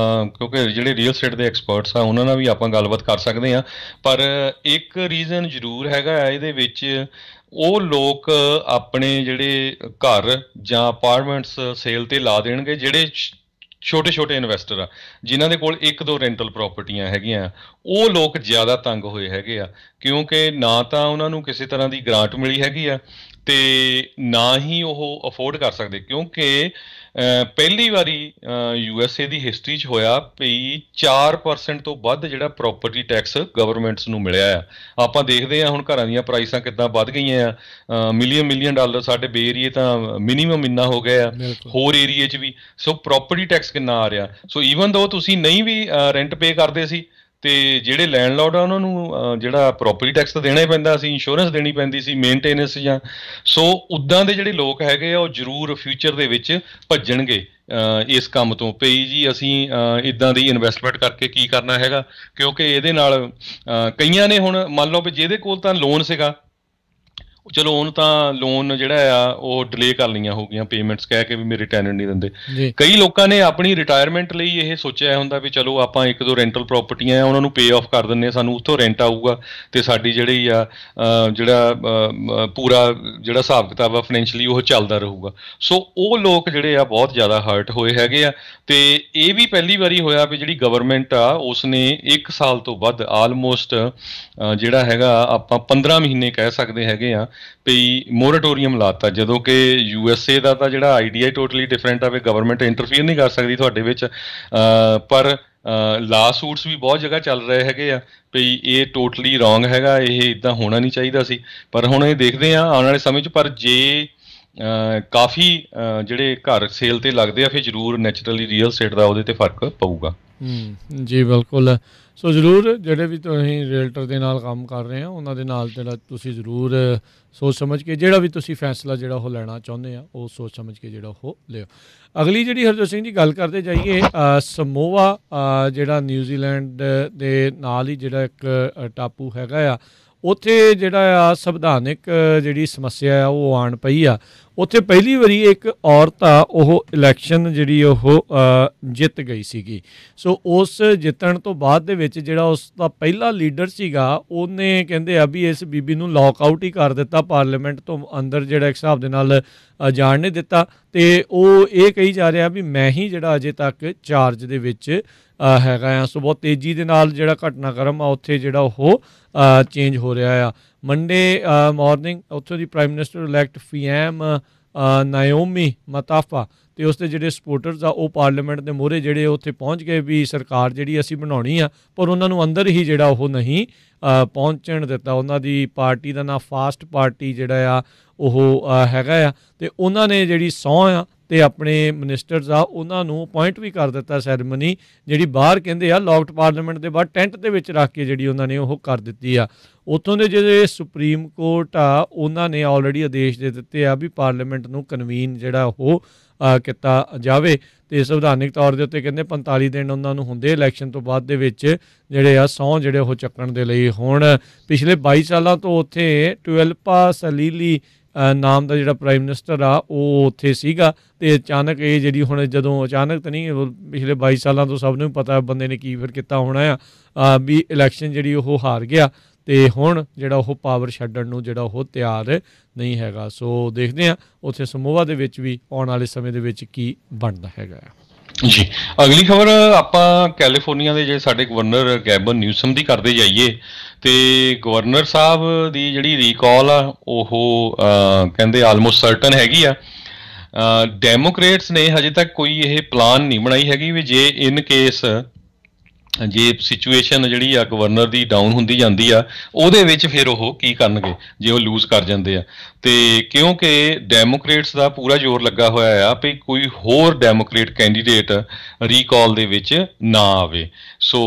ਕਿਉਂਕਿ ਜਿਹੜੇ ਰੀਅਲ estate ਦੇ ਐਕਸਪਰਟਸ ਆ ਉਹਨਾਂ ਨਾਲ ਵੀ ਆਪਾਂ ਗੱਲਬਾਤ ਕਰ ਸਕਦੇ ਹਾਂ। ਪਰ ਇੱਕ ਰੀਜ਼ਨ ਜ਼ਰੂਰ ਹੈਗਾ ਆ ਇਹਦੇ ਵਿੱਚ, ਉਹ ਲੋਕ ਆਪਣੇ ਜਿਹੜੇ ਘਰ ਜਾਂ ਅਪਾਰਟਮੈਂਟਸ ਸੇਲ 'ਤੇ ਲਾ ਦੇਣਗੇ ਜਿਹੜੇ ਛੋਟੇ ਇਨਵੈਸਟਰ ਆ, ਜਿਨ੍ਹਾਂ ਦੇ ਕੋਲ 1-2 ਰੈਂਟਲ ਪ੍ਰੋਪਰਟੀਆਂ ਹੈਗੀਆਂ। ਉਹ ਲੋਕ ਜ਼ਿਆਦਾ ਤੰਗ ਹੋਏ ਹੈਗੇ ਆ, ਕਿਉਂਕਿ ਨਾ ਤਾਂ ਉਹਨਾਂ ਨੂੰ ਕਿਸੇ ਤਰ੍ਹਾਂ ਦੀ ਗ੍ਰਾਂਟ ਮਿਲੀ ਹੈਗੀ ਆ ਤੇ ਨਾ ਹੀ ਉਹ ਅਫੋਰਡ ਕਰ ਸਕਦੇ, ਕਿਉਂਕਿ ਪਹਿਲੀ ਵਾਰੀ USA ਦੀ ਹਿਸਟਰੀ 'ਚ ਹੋਇਆ ਵੀ 4% ਤੋਂ ਵੱਧ ਜਿਹੜਾ ਪ੍ਰੋਪਰਟੀ ਟੈਕਸ ਗਵਰਨਮੈਂਟਸ ਨੂੰ ਮਿਲਿਆ ਆ। ਆਪਾਂ ਦੇਖਦੇ ਹਾਂ ਹੁਣ ਘਰਾਂ ਦੀਆਂ ਪ੍ਰਾਈਸਾਂ ਕਿੱਦਾਂ ਵੱਧ ਗਈਆਂ ਆ, ਮਿਲੀਅਨ ਡਾਲਰ ਸਾਡੇ ਬੇ ਏਰੀਏ ਤਾਂ ਮਿਨੀਮਮ ਇੰਨਾ ਹੋ ਗਿਆ ਆ, ਹੋਰ ਏਰੀਏ 'ਚ ਵੀ। ਸੋ ਪ੍ਰੋਪਰਟੀ ਟੈਕਸ ਕਿੰਨਾ ਆ ਰਿਹਾ। ਸੋ ਈਵਨ ਦੋ ਤੁਸੀਂ ਨਹੀਂ ਵੀ ਰੈਂਟ ਪੇ ਕਰਦੇ ਸੀ ਤੇ ਜਿਹੜੇ ਲੈਂਡਲੋਰਡ ਆ ਉਹਨਾਂ ਨੂੰ ਜਿਹੜਾ ਪ੍ਰੋਪਰਟੀ ਟੈਕਸ ਤਾਂ ਦੇਣਾ ਹੀ ਪੈਂਦਾ ਸੀ, ਇੰਸ਼ੋਰੈਂਸ ਦੇਣੀ ਪੈਂਦੀ ਸੀ, ਮੇਨਟੇਨੈਂਸ ਜਾਂ। ਸੋ ਉੱਦਾਂ ਦੇ ਜਿਹੜੇ ਲੋਕ ਹੈਗੇ ਆ ਉਹ ਜ਼ਰੂਰ ਫਿਊਚਰ ਦੇ ਵਿੱਚ ਭੱਜਣਗੇ ਇਸ ਕੰਮ ਤੋਂ, ਪਈ ਜੀ ਅਸੀਂ ਇੱਦਾਂ ਦੀ ਇਨਵੈਸਟਮੈਂਟ ਕਰਕੇ ਕੀ ਕਰਨਾ ਹੈਗਾ। ਕਿਉਂਕਿ ਇਹਦੇ ਨਾਲ ਕਈਆਂ ਨੇ ਹੁਣ ਮੰਨ ਲਓ ਵੀ ਜਿਹਦੇ ਕੋਲ ਤਾਂ ਲੋਨ ਸੀਗਾ ਚਲੋ ਉਹਨੂੰ ਤਾਂ ਲੋਨ ਜਿਹੜਾ ਆ ਉਹ ਡਿਲੇ ਕਰ ਲਈਆਂ ਹੋ ਗਈਆਂ ਪੇਮੈਂਟਸ, ਕਹਿ ਕੇ ਵੀ ਮੇਰੇ ਟੈਨੈਂਟ ਨਹੀਂ ਦਿੰਦੇ। ਜੀ ਕਈ ਲੋਕਾਂ ਨੇ ਆਪਣੀ ਰਿਟਾਇਰਮੈਂਟ ਲਈ ਇਹ ਸੋਚਿਆ ਹੁੰਦਾ ਵੀ ਚਲੋ ਆਪਾਂ ਇੱਕ ਦੋ ਰੈਂਟਲ ਪ੍ਰਾਪਰਟੀਆਂ ਆ ਉਹਨਾਂ ਨੂੰ ਪੇ ਆਫ ਕਰ ਦਿੰਦੇ ਹਾਂ, ਸਾਨੂੰ ਉੱਥੋਂ ਰੈਂਟ ਆਊਗਾ ਤੇ ਸਾਡੀ ਜਿਹੜੀ ਆ ਪੂਰਾ ਜਿਹੜਾ ਹਿਸਾਬ ਕਿਤਾਬ ਆ ਫਾਈਨੈਂਸ਼ੀਅਲੀ ਉਹ ਚੱਲਦਾ ਰਹੂਗਾ। ਸੋ ਉਹ ਲੋਕ ਜਿਹੜੇ ਆ ਬਹੁਤ ਜ਼ਿਆਦਾ ਹਰਟ ਹੋਏ ਹੈਗੇ ਆ। ਤੇ ਇਹ ਵੀ ਪਹਿਲੀ ਵਾਰੀ ਹੋਇਆ ਵੀ ਜਿਹੜੀ ਗਵਰਨਮੈਂਟ ਆ ਉਸਨੇ 1 ਸਾਲ ਤੋਂ ਵੱਧ ਆਲਮੋਸਟ ਜਿਹੜਾ ਹੈਗਾ ਆਪਾਂ 15 ਮਹੀਨੇ ਕਹਿ ਸਕਦੇ ਹੈਗੇ ਆ ਵੀ ਮੋਰਾਟੋਰੀਅਮ ਲਾਤਾ, ਜਦੋਂ ਕਿ USA ਦਾ ਤਾਂ ਜਿਹੜਾ ਆਈਡੀਆ ਟੋਟਲੀ ਡਿਫਰੈਂਟ ਆ ਵੀ ਗਵਰਨਮੈਂਟ ਇੰਟਰਫੀਅਰ ਨਹੀਂ ਕਰ ਸਕਦੀ ਤੁਹਾਡੇ ਵਿੱਚ। ਪਰ ਲਾ ਸੂਟਸ ਵੀ ਬਹੁਤ ਜਗ੍ਹਾ ਚੱਲ ਰਹੇ ਹੈਗੇ ਆ ਵੀ ਇਹ ਟੋਟਲੀ ਰੋਂਗ ਹੈਗਾ, ਇਹ ਇੱਦਾਂ ਹੋਣਾ ਨਹੀਂ ਚਾਹੀਦਾ ਸੀ। ਪਰ ਹੁਣ ਇਹ ਦੇਖਦੇ ਆ ਆਉਣ ਵਾਲੇ ਸਮੇਂ 'ਚ, ਪਰ ਜੇ ਕਾਫੀ ਜਿਹੜੇ ਘਰ ਸੇਲ ਤੇ ਲੱਗਦੇ ਆ ਫਿਰ ਜ਼ਰੂਰ ਨੈਚੁਰਲੀ ਰੀਅਲ ਸਟੇਟ ਦਾ ਉਹਦੇ ਤੇ ਫਰਕ ਪਊਗਾ। ਜੀ ਬਿਲਕੁਲ। ਸੋ ਜ਼ਰੂਰ ਜਿਹੜੇ ਵੀ ਤੁਸੀਂ ਰੀਅਲਟਰ ਦੇ ਨਾਲ ਕੰਮ ਕਰ ਰਹੇ ਆ ਉਹਨਾਂ ਦੇ ਨਾਲ ਜਿਹੜਾ ਤੁਸੀਂ ਜ਼ਰੂਰ ਸੋਚ ਸਮਝ ਕੇ ਜਿਹੜਾ ਵੀ ਤੁਸੀਂ ਫੈਸਲਾ ਜਿਹੜਾ ਉਹ ਲੈਣਾ ਚਾਹੁੰਦੇ ਆ ਉਹ ਸੋਚ ਸਮਝ ਕੇ ਜਿਹੜਾ ਉਹ ਲਿਓ। ਅਗਲੀ ਜਿਹੜੀ ਹਰਜੋਤ ਸਿੰਘ ਜੀ ਗੱਲ ਕਰਦੇ ਜਾਈਏ, ਸਮੋਆ ਜਿਹੜਾ ਨਿਊਜ਼ੀਲੈਂਡ ਦੇ ਨਾਲ ਹੀ ਜਿਹੜਾ ਇੱਕ ਟਾਪੂ ਹੈਗਾ ਆ, ਉੱਥੇ ਜਿਹੜਾ ਆ ਸੰਵਿਧਾਨਿਕ ਜਿਹੜੀ ਸਮੱਸਿਆ ਆ ਉਹ ਆਣ ਪਈ ਆ। ਉੱਥੇ ਪਹਿਲੀ ਵਾਰੀ ਇੱਕ ਔਰਤ ਆ ਉਹ ਇਲੈਕਸ਼ਨ ਜਿਹੜੀ ਉਹ ਜਿੱਤ ਗਈ ਸੀਗੀ। ਸੋ ਉਸ ਜਿੱਤਣ ਤੋਂ ਬਾਅਦ ਦੇ ਵਿੱਚ ਜਿਹੜਾ ਉਸ ਦਾ ਪਹਿਲਾ ਲੀਡਰ ਸੀਗਾ ਉਹਨੇ ਕਹਿੰਦੇ ਆ ਵੀ ਇਸ ਬੀਬੀ ਨੂੰ ਲੌਕ ਆਊਟ ਹੀ ਕਰ ਦਿੱਤਾ, ਪਾਰਲੀਮੈਂਟ ਤੋਂ ਅੰਦਰ ਜਿਹੜਾ ਇੱਕ ਹਿਸਾਬ ਦੇ ਨਾਲ ਜਾਣ ਨਹੀਂ ਦਿੱਤਾ। ਅਤੇ ਉਹ ਇਹ ਕਹੀ ਜਾ ਰਿਹਾ ਵੀ ਮੈਂ ਹੀ ਜਿਹੜਾ ਅਜੇ ਤੱਕ ਚਾਰਜ ਦੇ ਵਿੱਚ ਹੈਗਾ ਆ। ਸੋ ਬਹੁਤ ਤੇਜ਼ੀ ਦੇ ਨਾਲ ਜਿਹੜਾ ਘਟਨਾਕ੍ਰਮ ਆ ਉੱਥੇ ਜਿਹੜਾ ਉਹ ਚੇਂਜ ਹੋ ਰਿਹਾ ਆ। ਮੰਡੇ ਮਾਰਨਿੰਗ ਉੱਥੋਂ ਦੀ ਪ੍ਰਾਈਮ ਮਿਨਿਸਟਰ ਇਲੈਕਟ ਫੀਐਮ ਨਾਇਓਮੀ ਮਤਾਫਾ ਅਤੇ ਉਸਦੇ ਜਿਹੜੇ ਸਪੋਰਟਰਸ ਆ ਉਹ ਪਾਰਲੀਮੈਂਟ ਦੇ ਮੂਹਰੇ ਜਿਹੜੇ ਉੱਥੇ ਪਹੁੰਚ ਗਏ ਵੀ ਸਰਕਾਰ ਜਿਹੜੀ ਅਸੀਂ ਬਣਾਉਣੀ ਆ, ਪਰ ਉਹਨਾਂ ਨੂੰ ਅੰਦਰ ਹੀ ਜਿਹੜਾ ਉਹ ਨਹੀਂ ਪਹੁੰਚਣ ਦਿੱਤਾ। ਉਹਨਾਂ ਦੀ ਪਾਰਟੀ ਦਾ ਨਾਂ ਫਾਸਟ ਪਾਰਟੀ ਜਿਹੜਾ ਆ ਉਹ ਹੈਗਾ ਆ, ਅਤੇ ਉਹਨਾਂ ਨੇ ਜਿਹੜੀ ਸਹੁੰ ਆ ਅਤੇ ਆਪਣੇ ਮਿਨਿਸਟਰਸ ਆ ਉਹਨਾਂ ਨੂੰ ਅਪੋਇੰਟ ਵੀ ਕਰ ਦਿੱਤਾ ਸੈਰੇਮਨੀ ਜਿਹੜੀ ਬਾਹਰ ਕਹਿੰਦੇ ਆ ਲੌਕਡ ਪਾਰਲੀਮੈਂਟ ਦੇ ਬਾਹਰ ਟੈਂਟ ਦੇ ਵਿੱਚ ਰੱਖ ਕੇ ਜਿਹੜੀ ਉਹਨਾਂ ਨੇ ਉਹ ਕਰ ਦਿੱਤੀ ਆ। ਉੱਥੋਂ ਦੇ ਜਿਹੜੇ ਸੁਪਰੀਮ ਕੋਰਟ ਆ ਉਹਨਾਂ ਨੇ ਆਲਰੇਡੀ ਆਦੇਸ਼ ਦੇ ਦਿੱਤੇ ਆ ਵੀ ਪਾਰਲੀਮੈਂਟ ਨੂੰ ਕਨਵੀਨ ਜਿਹੜਾ ਉਹ ਕੀਤਾ ਜਾਵੇ, ਅਤੇ ਸੰਵਿਧਾਨਿਕ ਤੌਰ ਦੇ ਉੱਤੇ ਕਹਿੰਦੇ 45 ਦਿਨ ਉਹਨਾਂ ਨੂੰ ਹੁੰਦੇ ਇਲੈਕਸ਼ਨ ਤੋਂ ਬਾਅਦ ਦੇ ਵਿੱਚ ਜਿਹੜੇ ਆ ਸਹੁੰ ਜਿਹੜੇ ਉਹ ਚੱਕਣ ਦੇ ਲਈ। ਹੁਣ ਪਿਛਲੇ 22 ਸਾਲਾਂ ਤੋਂ ਉੱਥੇ ਟਵੈਲਪਾ ਸਲੀਲੀ ਨਾਮ ਦਾ ਜਿਹੜਾ ਪ੍ਰਾਈਮ ਮਿਨਿਸਟਰ ਆ ਉਹ ਉੱਥੇ ਸੀਗਾ, ਅਤੇ ਅਚਾਨਕ ਇਹ ਜਿਹੜੀ ਹੁਣ ਜਦੋਂ ਅਚਾਨਕ ਤਾਂ ਨਹੀਂ ਪਿਛਲੇ 22 ਸਾਲਾਂ ਤੋਂ ਸਭ ਨੂੰ ਪਤਾ ਬੰਦੇ ਨੇ ਕੀ ਫਿਰ ਕੀਤਾ ਹੋਣਾ ਆ ਵੀ ਇਲੈਕਸ਼ਨ ਜਿਹੜੀ ਉਹ ਹਾਰ ਗਿਆ ਅਤੇ ਹੁਣ ਜਿਹੜਾ ਉਹ ਪਾਵਰ ਛੱਡਣ ਨੂੰ ਜਿਹੜਾ ਉਹ ਤਿਆਰ ਨਹੀਂ ਹੈਗਾ। ਸੋ ਦੇਖਦੇ ਹਾਂ ਉੱਥੇ ਸਮੋਆ ਦੇ ਵਿੱਚ ਵੀ ਆਉਣ ਵਾਲੇ ਸਮੇਂ ਦੇ ਵਿੱਚ ਕੀ ਬਣਦਾ ਹੈਗਾ ਆ। ਜੀ ਅਗਲੀ ਖਬਰ ਆਪਾਂ ਕੈਲੀਫੋਰਨੀਆ ਦੇ ਜਿਹੜੇ ਸਾਡੇ ਗਵਰਨਰ ਗੈਬਨ ਨਿਊਸਮ ਦੀ ਕਰਦੇ ਜਾਈਏ, ਤੇ ਗਵਰਨਰ ਸਾਹਿਬ ਦੀ ਜਿਹੜੀ ਰੀਕਾਲ ਆ ਉਹ ਕਹਿੰਦੇ ਆਲਮੋਸਟ ਸਰਟਨ ਹੈਗੀ ਆ। ਡੈਮੋਕ੍ਰੇਟਸ ਨੇ ਹਜੇ ਤੱਕ ਕੋਈ ਇਹ ਪਲਾਨ ਨਹੀਂ ਬਣਾਈ ਹੈਗੀ ਵੀ ਜੇ ਇਨ ਕੇਸ ਜੇ ਸਿਚੁਏਸ਼ਨ ਜਿਹੜੀ ਆ ਗਵਰਨਰ ਦੀ ਡਾਊਨ ਹੁੰਦੀ ਜਾਂਦੀ ਆ ਉਹਦੇ ਵਿੱਚ ਫਿਰ ਉਹ ਕੀ ਕਰਨਗੇ ਜੇ ਉਹ ਲੂਜ਼ ਕਰ ਜਾਂਦੇ ਆ। ਅਤੇ ਕਿਉਂਕਿ ਡੈਮੋਕ੍ਰੇਟਸ ਦਾ ਪੂਰਾ ਜ਼ੋਰ ਲੱਗਾ ਹੋਇਆ ਆ ਵੀ ਕੋਈ ਹੋਰ ਡੈਮੋਕ੍ਰੇਟ ਕੈਂਡੀਡੇਟ ਰੀਕਾਲ ਦੇ ਵਿੱਚ ਨਾ ਆਵੇ। ਸੋ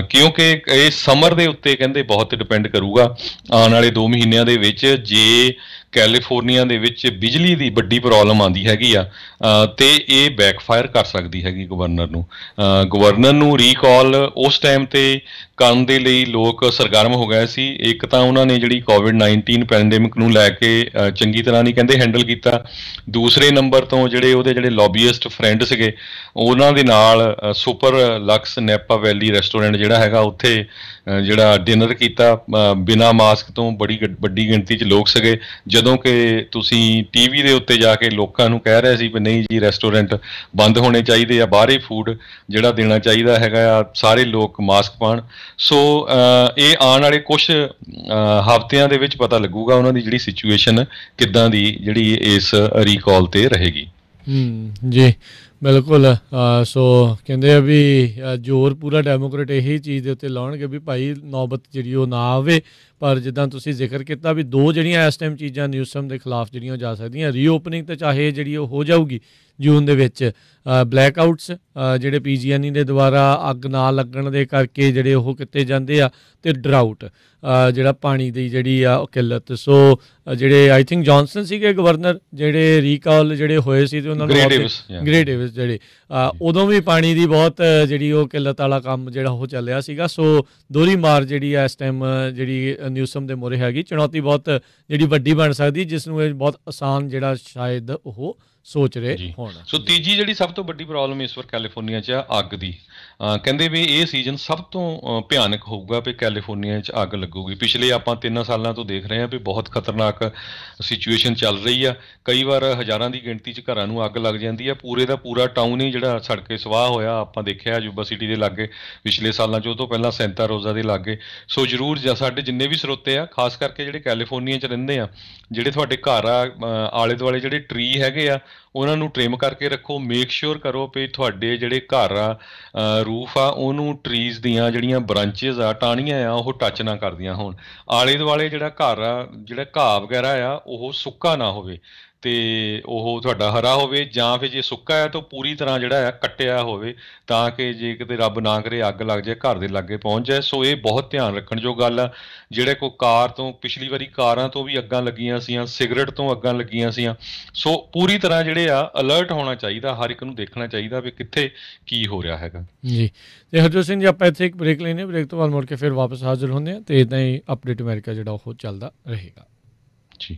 ਕਿਉਂਕਿ ਇਹ ਸਮਰ ਦੇ ਉੱਤੇ ਕਹਿੰਦੇ ਬਹੁਤ ਡਿਪੈਂਡ ਕਰੂਗਾ ਆਉਣ ਵਾਲੇ 2 ਮਹੀਨਿਆਂ ਦੇ ਵਿੱਚ। ਜੇ ਕੈਲੀਫੋਰਨੀਆ ਦੇ ਵਿੱਚ ਬਿਜਲੀ ਦੀ ਵੱਡੀ ਪ੍ਰੋਬਲਮ ਆਉਂਦੀ ਹੈਗੀ ਆ ਅਤੇ ਇਹ ਬੈਕਫਾਇਰ ਕਰ ਸਕਦੀ ਹੈਗੀ ਗਵਰਨਰ ਨੂੰ। ਗਵਰਨਰ ਨੂੰ ਰੀਕਾਲ ਉਸ ਟਾਈਮ 'ਤੇ ਕਰਨ ਦੇ ਲਈ ਲੋਕ ਸਰਗਰਮ ਹੋ ਗਏ ਸੀ। ਇੱਕ ਤਾਂ ਉਹਨਾਂ ਨੇ ਜਿਹੜੀ ਕੋਵਿਡ-19 ਪੈਂਡੇਮਿਕ ਨੂੰ ਲੈ ਕੇ ਚੰਗੀ ਤਰ੍ਹਾਂ ਨਹੀਂ ਕਹਿੰਦੇ ਹੈਂਡਲ ਕੀਤਾ। ਦੂਸਰੇ ਨੰਬਰ ਤੋਂ ਉਹਦੇ ਜਿਹੜੇ ਲੌਬੀਇਸਟ ਫਰੈਂਡ ਸੀਗੇ ਉਹਨਾਂ ਦੇ ਨਾਲ ਸੁਪਰ ਲਕਸ ਨੈਪਾ ਵੈਲੀ ਰੈਸਟੋਰੈਂਟ ਜਿਹੜਾ ਹੈਗਾ ਉੱਥੇ ਜਿਹੜਾ ਡਿਨਰ ਕੀਤਾ ਬਿਨਾਂ ਮਾਸਕ ਤੋਂ, ਬੜੀ ਵੱਡੀ ਗਿਣਤੀ 'ਚ ਲੋਕ ਸੀਗੇ। ਜਦੋਂ ਕਿ ਤੁਸੀਂ TV ਦੇ ਉੱਤੇ ਜਾ ਕੇ ਲੋਕਾਂ ਨੂੰ ਕਹਿ ਰਹੇ ਸੀ ਵੀ ਨਹੀਂ ਜੀ ਰੈਸਟੋਰੈਂਟ ਬੰਦ ਹੋਣੇ ਚਾਹੀਦੇ ਆ, ਬਾਹਰੇ ਫੂਡ ਜਿਹੜਾ ਦੇਣਾ ਚਾਹੀਦਾ ਹੈਗਾ ਆ, ਸਾਰੇ ਲੋਕ ਮਾਸਕ ਪਾਉਣ। ਸੋ ਇਹ ਆਉਣ ਵਾਲੇ ਕੁਛ ਹਫ਼ਤਿਆਂ ਦੇ ਵਿੱਚ ਪਤਾ ਲੱਗੂਗਾ ਉਹਨਾਂ ਦੀ ਜਿਹੜੀ ਸਿਚੁਏਸ਼ਨ ਕਿੱਦਾਂ ਦੀ ਜਿਹੜੀ ਇਸ ਰੀਕਾਲ 'ਤੇ ਰਹੇਗੀ। ਜੀ ਬਿਲਕੁਲ। ਸੋ ਕਹਿੰਦੇ ਆ ਵੀ ਜ਼ੋਰ ਪੂਰਾ ਡੈਮੋਕ੍ਰੇਟ ਇਹੀ ਚੀਜ਼ ਦੇ ਉੱਤੇ ਲਾਉਣਗੇ ਵੀ ਭਾਈ ਨੌਬਤ ਜਿਹੜੀ ਉਹ ਨਾ ਆਵੇ। ਪਰ ਜਿੱਦਾਂ ਤੁਸੀਂ ਜ਼ਿਕਰ ਕੀਤਾ ਵੀ 2 ਜਿਹੜੀਆਂ ਇਸ ਟਾਈਮ ਚੀਜ਼ਾਂ ਨਿਊਸਮ ਦੇ ਖਿਲਾਫ ਜਿਹੜੀਆਂ ਜਾ ਸਕਦੀਆਂ, ਰੀਓਪਨਿੰਗ ਤਾਂ ਚਾਹੇ ਜਿਹੜੀ ਉਹ ਹੋ ਜਾਊਗੀ ਜੂਨ ਦੇ ਵਿੱਚ, ਬਲੈਕ ਆਊਟਸ ਜਿਹੜੇ PG&E ਦੇ ਦੁਆਰਾ ਅੱਗ ਨਾ ਲੱਗਣ ਦੇ ਕਰਕੇ ਜਿਹੜੇ ਉਹ ਕੀਤੇ ਜਾਂਦੇ ਆ, ਅਤੇ ਡਰਾਊਟ ਜਿਹੜਾ ਪਾਣੀ ਦੀ ਜਿਹੜੀ ਆ ਉਹ ਕਿੱਲਤ। ਸੋ ਜਿਹੜੇ ਆਈ ਥਿੰਕ ਜੌਨਸਨ ਸੀਗੇ ਗਵਰਨਰ ਜਿਹੜੇ ਰੀਕਾਲ ਜਿਹੜੇ ਹੋਏ ਸੀ ਅਤੇ ਉਹਨਾਂ ਨੂੰ ਗ੍ਰੇ ਡੇਵਿਸ ਜਿਹੜੇ ਉਦੋਂ ਵੀ ਪਾਣੀ ਦੀ ਬਹੁਤ ਜਿਹੜੀ ਉਹ ਕਿੱਲਤ ਵਾਲਾ ਕੰਮ ਜਿਹੜਾ ਉਹ ਚੱਲਿਆ ਸੀਗਾ। ਸੋ ਦੋਹਰੀ ਮਾਰ ਜਿਹੜੀ ਆ ਇਸ ਟਾਈਮ ਜਿਹੜੀ ਨਿਊਸਮ ਦੇ ਮੋਰੇ ਹੈਗੀ, ਚੁਣੌਤੀ ਬਹੁਤ ਜਿਹੜੀ ਵੱਡੀ ਬਣ ਸਕਦੀ, ਜਿਸ ਨੂੰ ਇਹ ਬਹੁਤ ਆਸਾਨ ਜਿਹੜਾ ਸ਼ਾਇਦ ਉਹ ਸੋਚ ਰਹੇ ਹੋਣ। ਸੋ ਤੀਜੀ ਜਿਹੜੀ ਸਭ ਤੋਂ ਵੱਡੀ ਪ੍ਰੋਬਲਮ ਇਸ ਵਾਰ ਕੈਲੀਫੋਰਨੀਆ 'ਚ ਆ ਅੱਗ ਦੀ। ਕਹਿੰਦੇ ਵੀ ਇਹ ਸੀਜ਼ਨ ਸਭ ਤੋਂ ਭਿਆਨਕ ਹੋਊਗਾ ਵੀ ਕੈਲੀਫੋਰਨੀਆ 'ਚ ਅੱਗ ਲੱਗੂਗੀ। ਪਿਛਲੇ ਆਪਾਂ 3 ਸਾਲਾਂ ਤੋਂ ਦੇਖ ਰਹੇ ਹਾਂ ਵੀ ਬਹੁਤ ਖਤਰਨਾਕ ਸਿਚੁਏਸ਼ਨ ਚੱਲ ਰਹੀ ਆ। ਕਈ ਵਾਰ ਹਜ਼ਾਰਾਂ ਦੀ ਗਿਣਤੀ 'ਚ ਘਰਾਂ ਨੂੰ ਅੱਗ ਲੱਗ ਜਾਂਦੀ ਆ। ਪੂਰੇ ਦਾ ਪੂਰਾ ਟਾਊਨ ਹੀ ਜਿਹੜਾ ਸੜ ਕੇ ਸਵਾਹ ਹੋਇਆ ਆਪਾਂ ਦੇਖਿਆ ਯੂਬਾ ਸਿਟੀ ਦੇ ਲਾਗੇ ਪਿਛਲੇ ਸਾਲਾਂ 'ਚ, ਉਹ ਤੋਂ ਪਹਿਲਾਂ ਸੈਂਟਾ ਰੋਜ਼ਾ ਦੇ ਲਾਗੇ। ਸੋ ਜ਼ਰੂਰ ਸਾਡੇ ਜਿੰਨੇ ਵੀ ਸਰੋਤੇ ਆ, ਖਾਸ ਕਰਕੇ ਜਿਹੜੇ ਕੈਲੀਫੋਰਨੀਆ 'ਚ ਰਹਿੰਦੇ ਆ, ਜਿਹੜੇ ਤੁਹਾਡੇ ਘਰ ਆ ਆਲੇ ਦੁਆਲੇ ਜਿਹੜੇ ਟਰੀ ਹੈਗੇ ਆ ਉਹਨਾਂ ਨੂੰ ਟ੍ਰਿਮ ਕਰਕੇ ਰੱਖੋ। ਮੇਕ ਸ਼ੋਰ ਕਰੋ ਵੀ ਤੁਹਾਡੇ ਜਿਹੜੇ ਘਰ ਆ ਰੂਫ ਆ ਉਹਨੂੰ ਟਰੀਜ਼ ਦੀਆਂ ਜਿਹੜੀਆਂ ਬ੍ਰਾਂਚਿਸ ਆ, ਟਾਹਣੀਆਂ ਆ, ਉਹ ਟੱਚ ਨਾ ਕਰਦੀਆਂ ਹੋਣ। ਆਲੇ ਦੁਆਲੇ ਜਿਹੜਾ ਘਰ ਆ, ਜਿਹੜਾ ਘਾਹ ਵਗੈਰਾ ਆ ਉਹ ਸੁੱਕਾ ਨਾ ਹੋਵੇ ਤੇ ਉਹ ਤੁਹਾਡਾ ਹਰਾ ਹੋਵੇ, ਜਾਂ ਫਿਰ ਜੇ ਸੁੱਕਾ ਹੈ ਤਾਂ ਪੂਰੀ ਤਰ੍ਹਾਂ ਜਿਹੜਾ ਆ ਕੱਟਿਆ ਹੋਵੇ, ਤਾਂ ਕਿ ਜੇ ਕਿਤੇ ਰੱਬ ਨਾ ਕਰੇ ਅੱਗ ਲੱਗ ਜਾਏ ਘਰ ਦੇ ਲਾਗੇ ਪਹੁੰਚ ਜਾਏ। ਸੋ ਇਹ ਬਹੁਤ ਧਿਆਨ ਰੱਖਣ ਜੋ ਗੱਲ ਆ। ਜਿਹੜੇ ਕੋਈ ਕਾਰ ਤੋਂ, ਪਿਛਲੀ ਵਾਰੀ ਕਾਰਾਂ ਤੋਂ ਵੀ ਅੱਗਾਂ ਲੱਗੀਆਂ ਸੀਆਂ, ਸਿਗਰਟ ਤੋਂ ਅੱਗਾਂ ਲੱਗੀਆਂ ਸੀਆਂ। ਸੋ ਪੂਰੀ ਤਰ੍ਹਾਂ ਜਿਹੜੇ ਆ ਅਲਰਟ ਹੋਣਾ ਚਾਹੀਦਾ, ਹਰ ਇੱਕ ਨੂੰ ਦੇਖਣਾ ਚਾਹੀਦਾ ਵੀ ਕਿੱਥੇ ਕੀ ਹੋ ਰਿਹਾ ਹੈਗਾ ਜੀ। ਤੇ ਹਰਜੋਤ ਸਿੰਘ ਜੀ, ਆਪਾਂ ਇੱਥੇ ਇੱਕ ਬ੍ਰੇਕ ਲੈਣੇ, ਬ੍ਰੇਕ ਤੋਂ ਬਾਅਦ ਮੁੜ ਕੇ ਫਿਰ ਵਾਪਸ ਹਾਜ਼ਰ ਹੁੰਦੇ ਹਾਂ ਤੇ ਇੱਦਾਂ ਹੀ ਅਪਡੇਟ ਅਮਰੀਕਾ ਜਿਹੜਾ ਉਹ ਚੱਲਦਾ ਰਹੇਗਾ ਜੀ।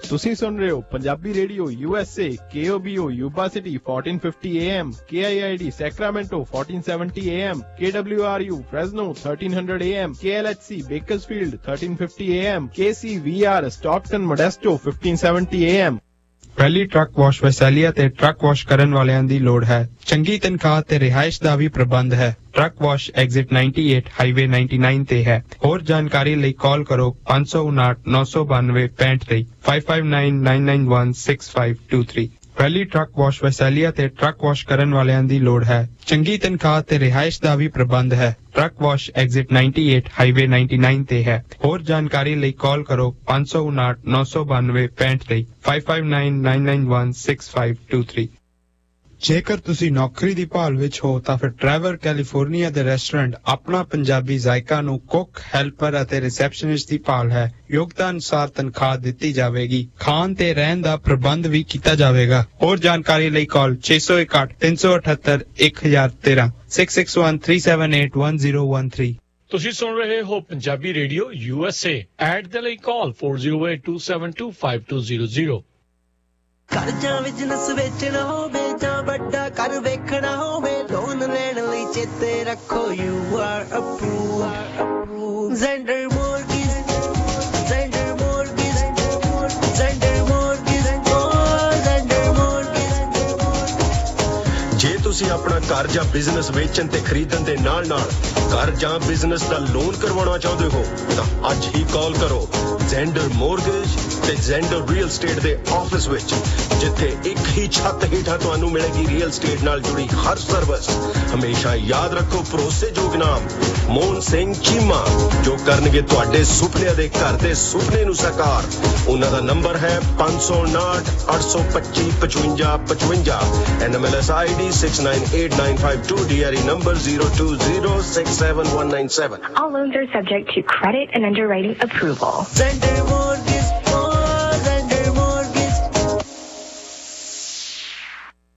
ਤੁਸੀਂ ਸੁਣ ਰਹੇ ਹੋ Punjabi radio USA, KOBO Yuba City 1450 AM, KIID Sacramento 1470 AM, KWRU Fresno 1300 AM, KLHC Bakersfield 1350 AM, KCVR Stockton Modesto 1570 AM। ਪਹਿਲੀ ਟਰੱਕ ਵਾਸ਼ ਵੈਸੈਲੀਆ ਤੇ ਟਰੱਕ ਵਾਸ਼ ਕਰਨ ਵਾਲਿਆਂ ਦੀ ਲੋੜ ਹੈ। ਚੰਗੀ ਤਨਖਾਹ ਤੇ ਰਿਹਾਇਸ਼ ਦਾ ਵੀ ਪ੍ਰਬੰਧ ਹੈ। ਟਰੱਕ ਵਾਸ਼ ਐਗਜ਼ਿਟ 98 ਹਾਈਵੇ 99 ਤੇ ਹੈ। ਹੋਰ ਜਾਣਕਾਰੀ ਲਈ ਕਾਲ ਕਰੋ 559 992 65 5599916523। ਪਹਿਲੀ ਟਰੱਕ ਵਾਸ਼ ਵੈਸੈਲੀਆ ਤੇ ਟਰੱਕ ਵਾਸ਼ ਕਰਨ ਵਾਲਿਆਂ ਦੀ ਲੋੜ ਹੈ। ਚੰਗੀ ਤਨਖਾਹ ਤੇ ਰਿਹਾਇਸ਼ ਦਾ ਵੀ ਪ੍ਰਬੰਧ ਹੈ। ਟਰੱਕ ਵਾਸ਼ ਐਗਜ਼ਿਟ 98 ਹਾਈਵੇ 99 ਤੇ ਹੈ। ਹੋਰ ਜਾਣਕਾਰੀ ਲਈ ਕਾਲ ਕਰੋ 559 992 65 5599916523। ਜੇਕਰ ਤੁਸੀਂ ਨੌਕਰੀ ਦੀ ਭਾਲ ਵਿੱਚ ਹੋ ਤਾਂ ਫਿਰ ਟਰੈਵਰ ਕੈਲੀਫੋਰਨੀਆ ਦੇ ਰੈਸਟੋਰੈਂਟ ਆਪਣਾ ਪੰਜਾਬੀ ਜ਼ਾਇਕਾ ਨੂੰ ਕੁੱਕ, ਹੈਲਪਰ ਅਤੇ ਰਿਸੈਪਸ਼ਨਿਸਟ ਦੀ ਭਾਲ ਹੈ। ਯੋਗਤਾ ਅਨੁਸਾਰ ਤਨਖਾਹ ਦਿੱਤੀ ਜਾਵੇਗੀ। ਖਾਣ ਤੇ ਰਹਿਣ ਦਾ ਪ੍ਰਬੰਧ ਵੀ ਕੀਤਾ ਜਾਵੇਗਾ। ਹੋਰ ਜਾਣਕਾਰੀ ਲਈ ਕਾਲ 661 378 1013 6613781013। ਤੁਸੀਂ ਸੁਣ ਰਹੇ ਹੋ ਪੰਜਾਬੀ ਰੇਡੀਓ USA। ਐਡ ਦੇ ਲਈ ਕਾਲ 4082725200। ਘਰ ਜਾਂ ਬਿਜ਼ਨਸ ਵੇਚਣਾ ਹੋਵੇ ਜਾਂ ਵੱਡਾ ਘਰ ਵੇਖਣਾ ਹੋਵੇ, ਲੋਨ ਲੈਣ ਲਈ ਚੇਤੇ ਰੱਖੋ you are approved। Zender Mortgage, Zender Mortgage, Zender Mortgage, Zender Mortgage। ਜੇ ਤੁਸੀਂ ਆਪਣਾ ਘਰ ਜਾਂ ਬਿਜ਼ਨਸ ਵੇਚਣ ਤੇ ਖਰੀਦਣ ਦੇ ਨਾਲ-ਨਾਲ ਘਰ ਜਾਂ ਬਿਜ਼ਨਸ ਦਾ ਲੋਨ ਕਰਵਾਉਣਾ ਚਾਹੁੰਦੇ ਹੋ ਤਾਂ ਅੱਜ ਹੀ ਕਾਲ ਕਰੋ ਜ਼ੈਂਡਰ ਮੋਰਗੇਜ ਤੇ ਜ਼ੈਂਡਰ ਰੀਅਲ ਸਟੇਟ ਦੇ ਆਫਿਸ ਵਿੱਚ, ਜਿੱਥੇ ਇੱਕ ਹੀ ਛੱਤ ਹੇਠਾਂ ਤੁਹਾਨੂੰ ਮਿਲੇਗੀ ਰੀਅਲ ਸਟੇਟ ਨਾਲ ਜੁੜੀ ਹਰ ਸਰਵਿਸ। ਹਮੇਸ਼ਾ ਯਾਦ ਰੱਖੋ ਭਰੋਸੇਯੋਗ ਨਾਮ ਮੋਹਨ ਸਿੰਘ ਚੀਮਾ, ਜੋ ਕਰਨਗੇ ਤੁਹਾਡੇ ਸੁਪਨਿਆਂ ਦੇ ਘਰ ਦੇ ਸੁਪਨੇ ਨੂੰ ਸਾਕਾਰ। ਉਹਨਾਂ ਦਾ ਨੰਬਰ ਹੈ 559 825 5555, NMLS ID 698952, DRE number 020677197। All loans are subject to credit and underwriting approval. Zender Mortgage, Zender Mortgage।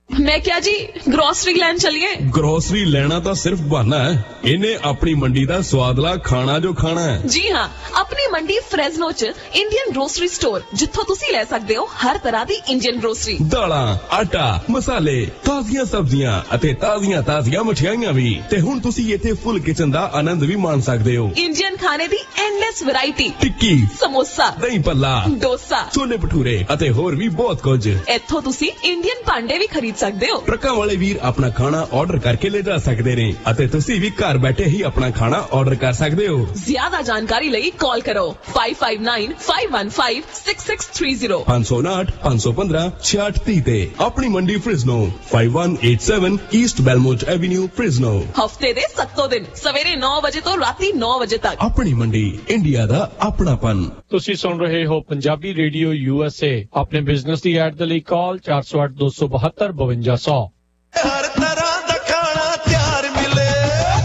मैं क्या जी ग्रोसरी लैन चलिए। ग्रोसरी लेना तो सिर्फ बहाना है, इन्हें अपनी मंडी दा स्वादला खाना जो खाना है। जी हाँ, अपनी मंडी फ्रेजनो च इंडियन ग्रोसरी स्टोर, जिथों तुसी ले सकते हो हर तरह दी इंडियन ग्रोसरी, दालां, आटा, मसाले, ताजियां सब्जियां अते ताजियां मठियाइयां भी। ते हुण तुसी इत्थे फुल किचन दा आनंद भी मान सकदे हो। इंडियन खाने दी एंडलेस वैरायटी, टिक्की, समोसा, दही पल्ला, डोसा, छोले भटूरे अते होर भी बहुत कुछ। इत्थों तुसी इंडियन भांडे भी खरीद सकते हो। ट्रकां वाले वीर अपना खाना ऑर्डर करके ले जा सकते ने अते तुसी भी घर बैठे ही अपना खाना ऑर्डर कर सकते हो। ज्यादा जानकारी लई कॉल करो 5595156630 559 515 6630 ते अपनी मंडी फ्रिजनो 5187 ईस्ट बेलमोट एवेन्यू फ्रिजनो। हफ्ते दे 7 दिन सवेरे 9 बजे तो राती 9 बजे तक। अपनी मंडी इंडिया दा अपनापन। ਤੁਸੀਂ ਸੁਣ ਰਹੇ ਹੋ ਪੰਜਾਬੀ ਰੇਡੀਓ USA। ਆਪਣੇ ਬਿਜ਼ਨਸ ਦੀ ਐਡ ਦੇ ਲਈ ਕਾਲ 408 272 5200। ਹਰ ਤਰ੍ਹਾਂ ਦਾ ਖਾਣਾ ਤਿਆਰ ਮਿਲੇ।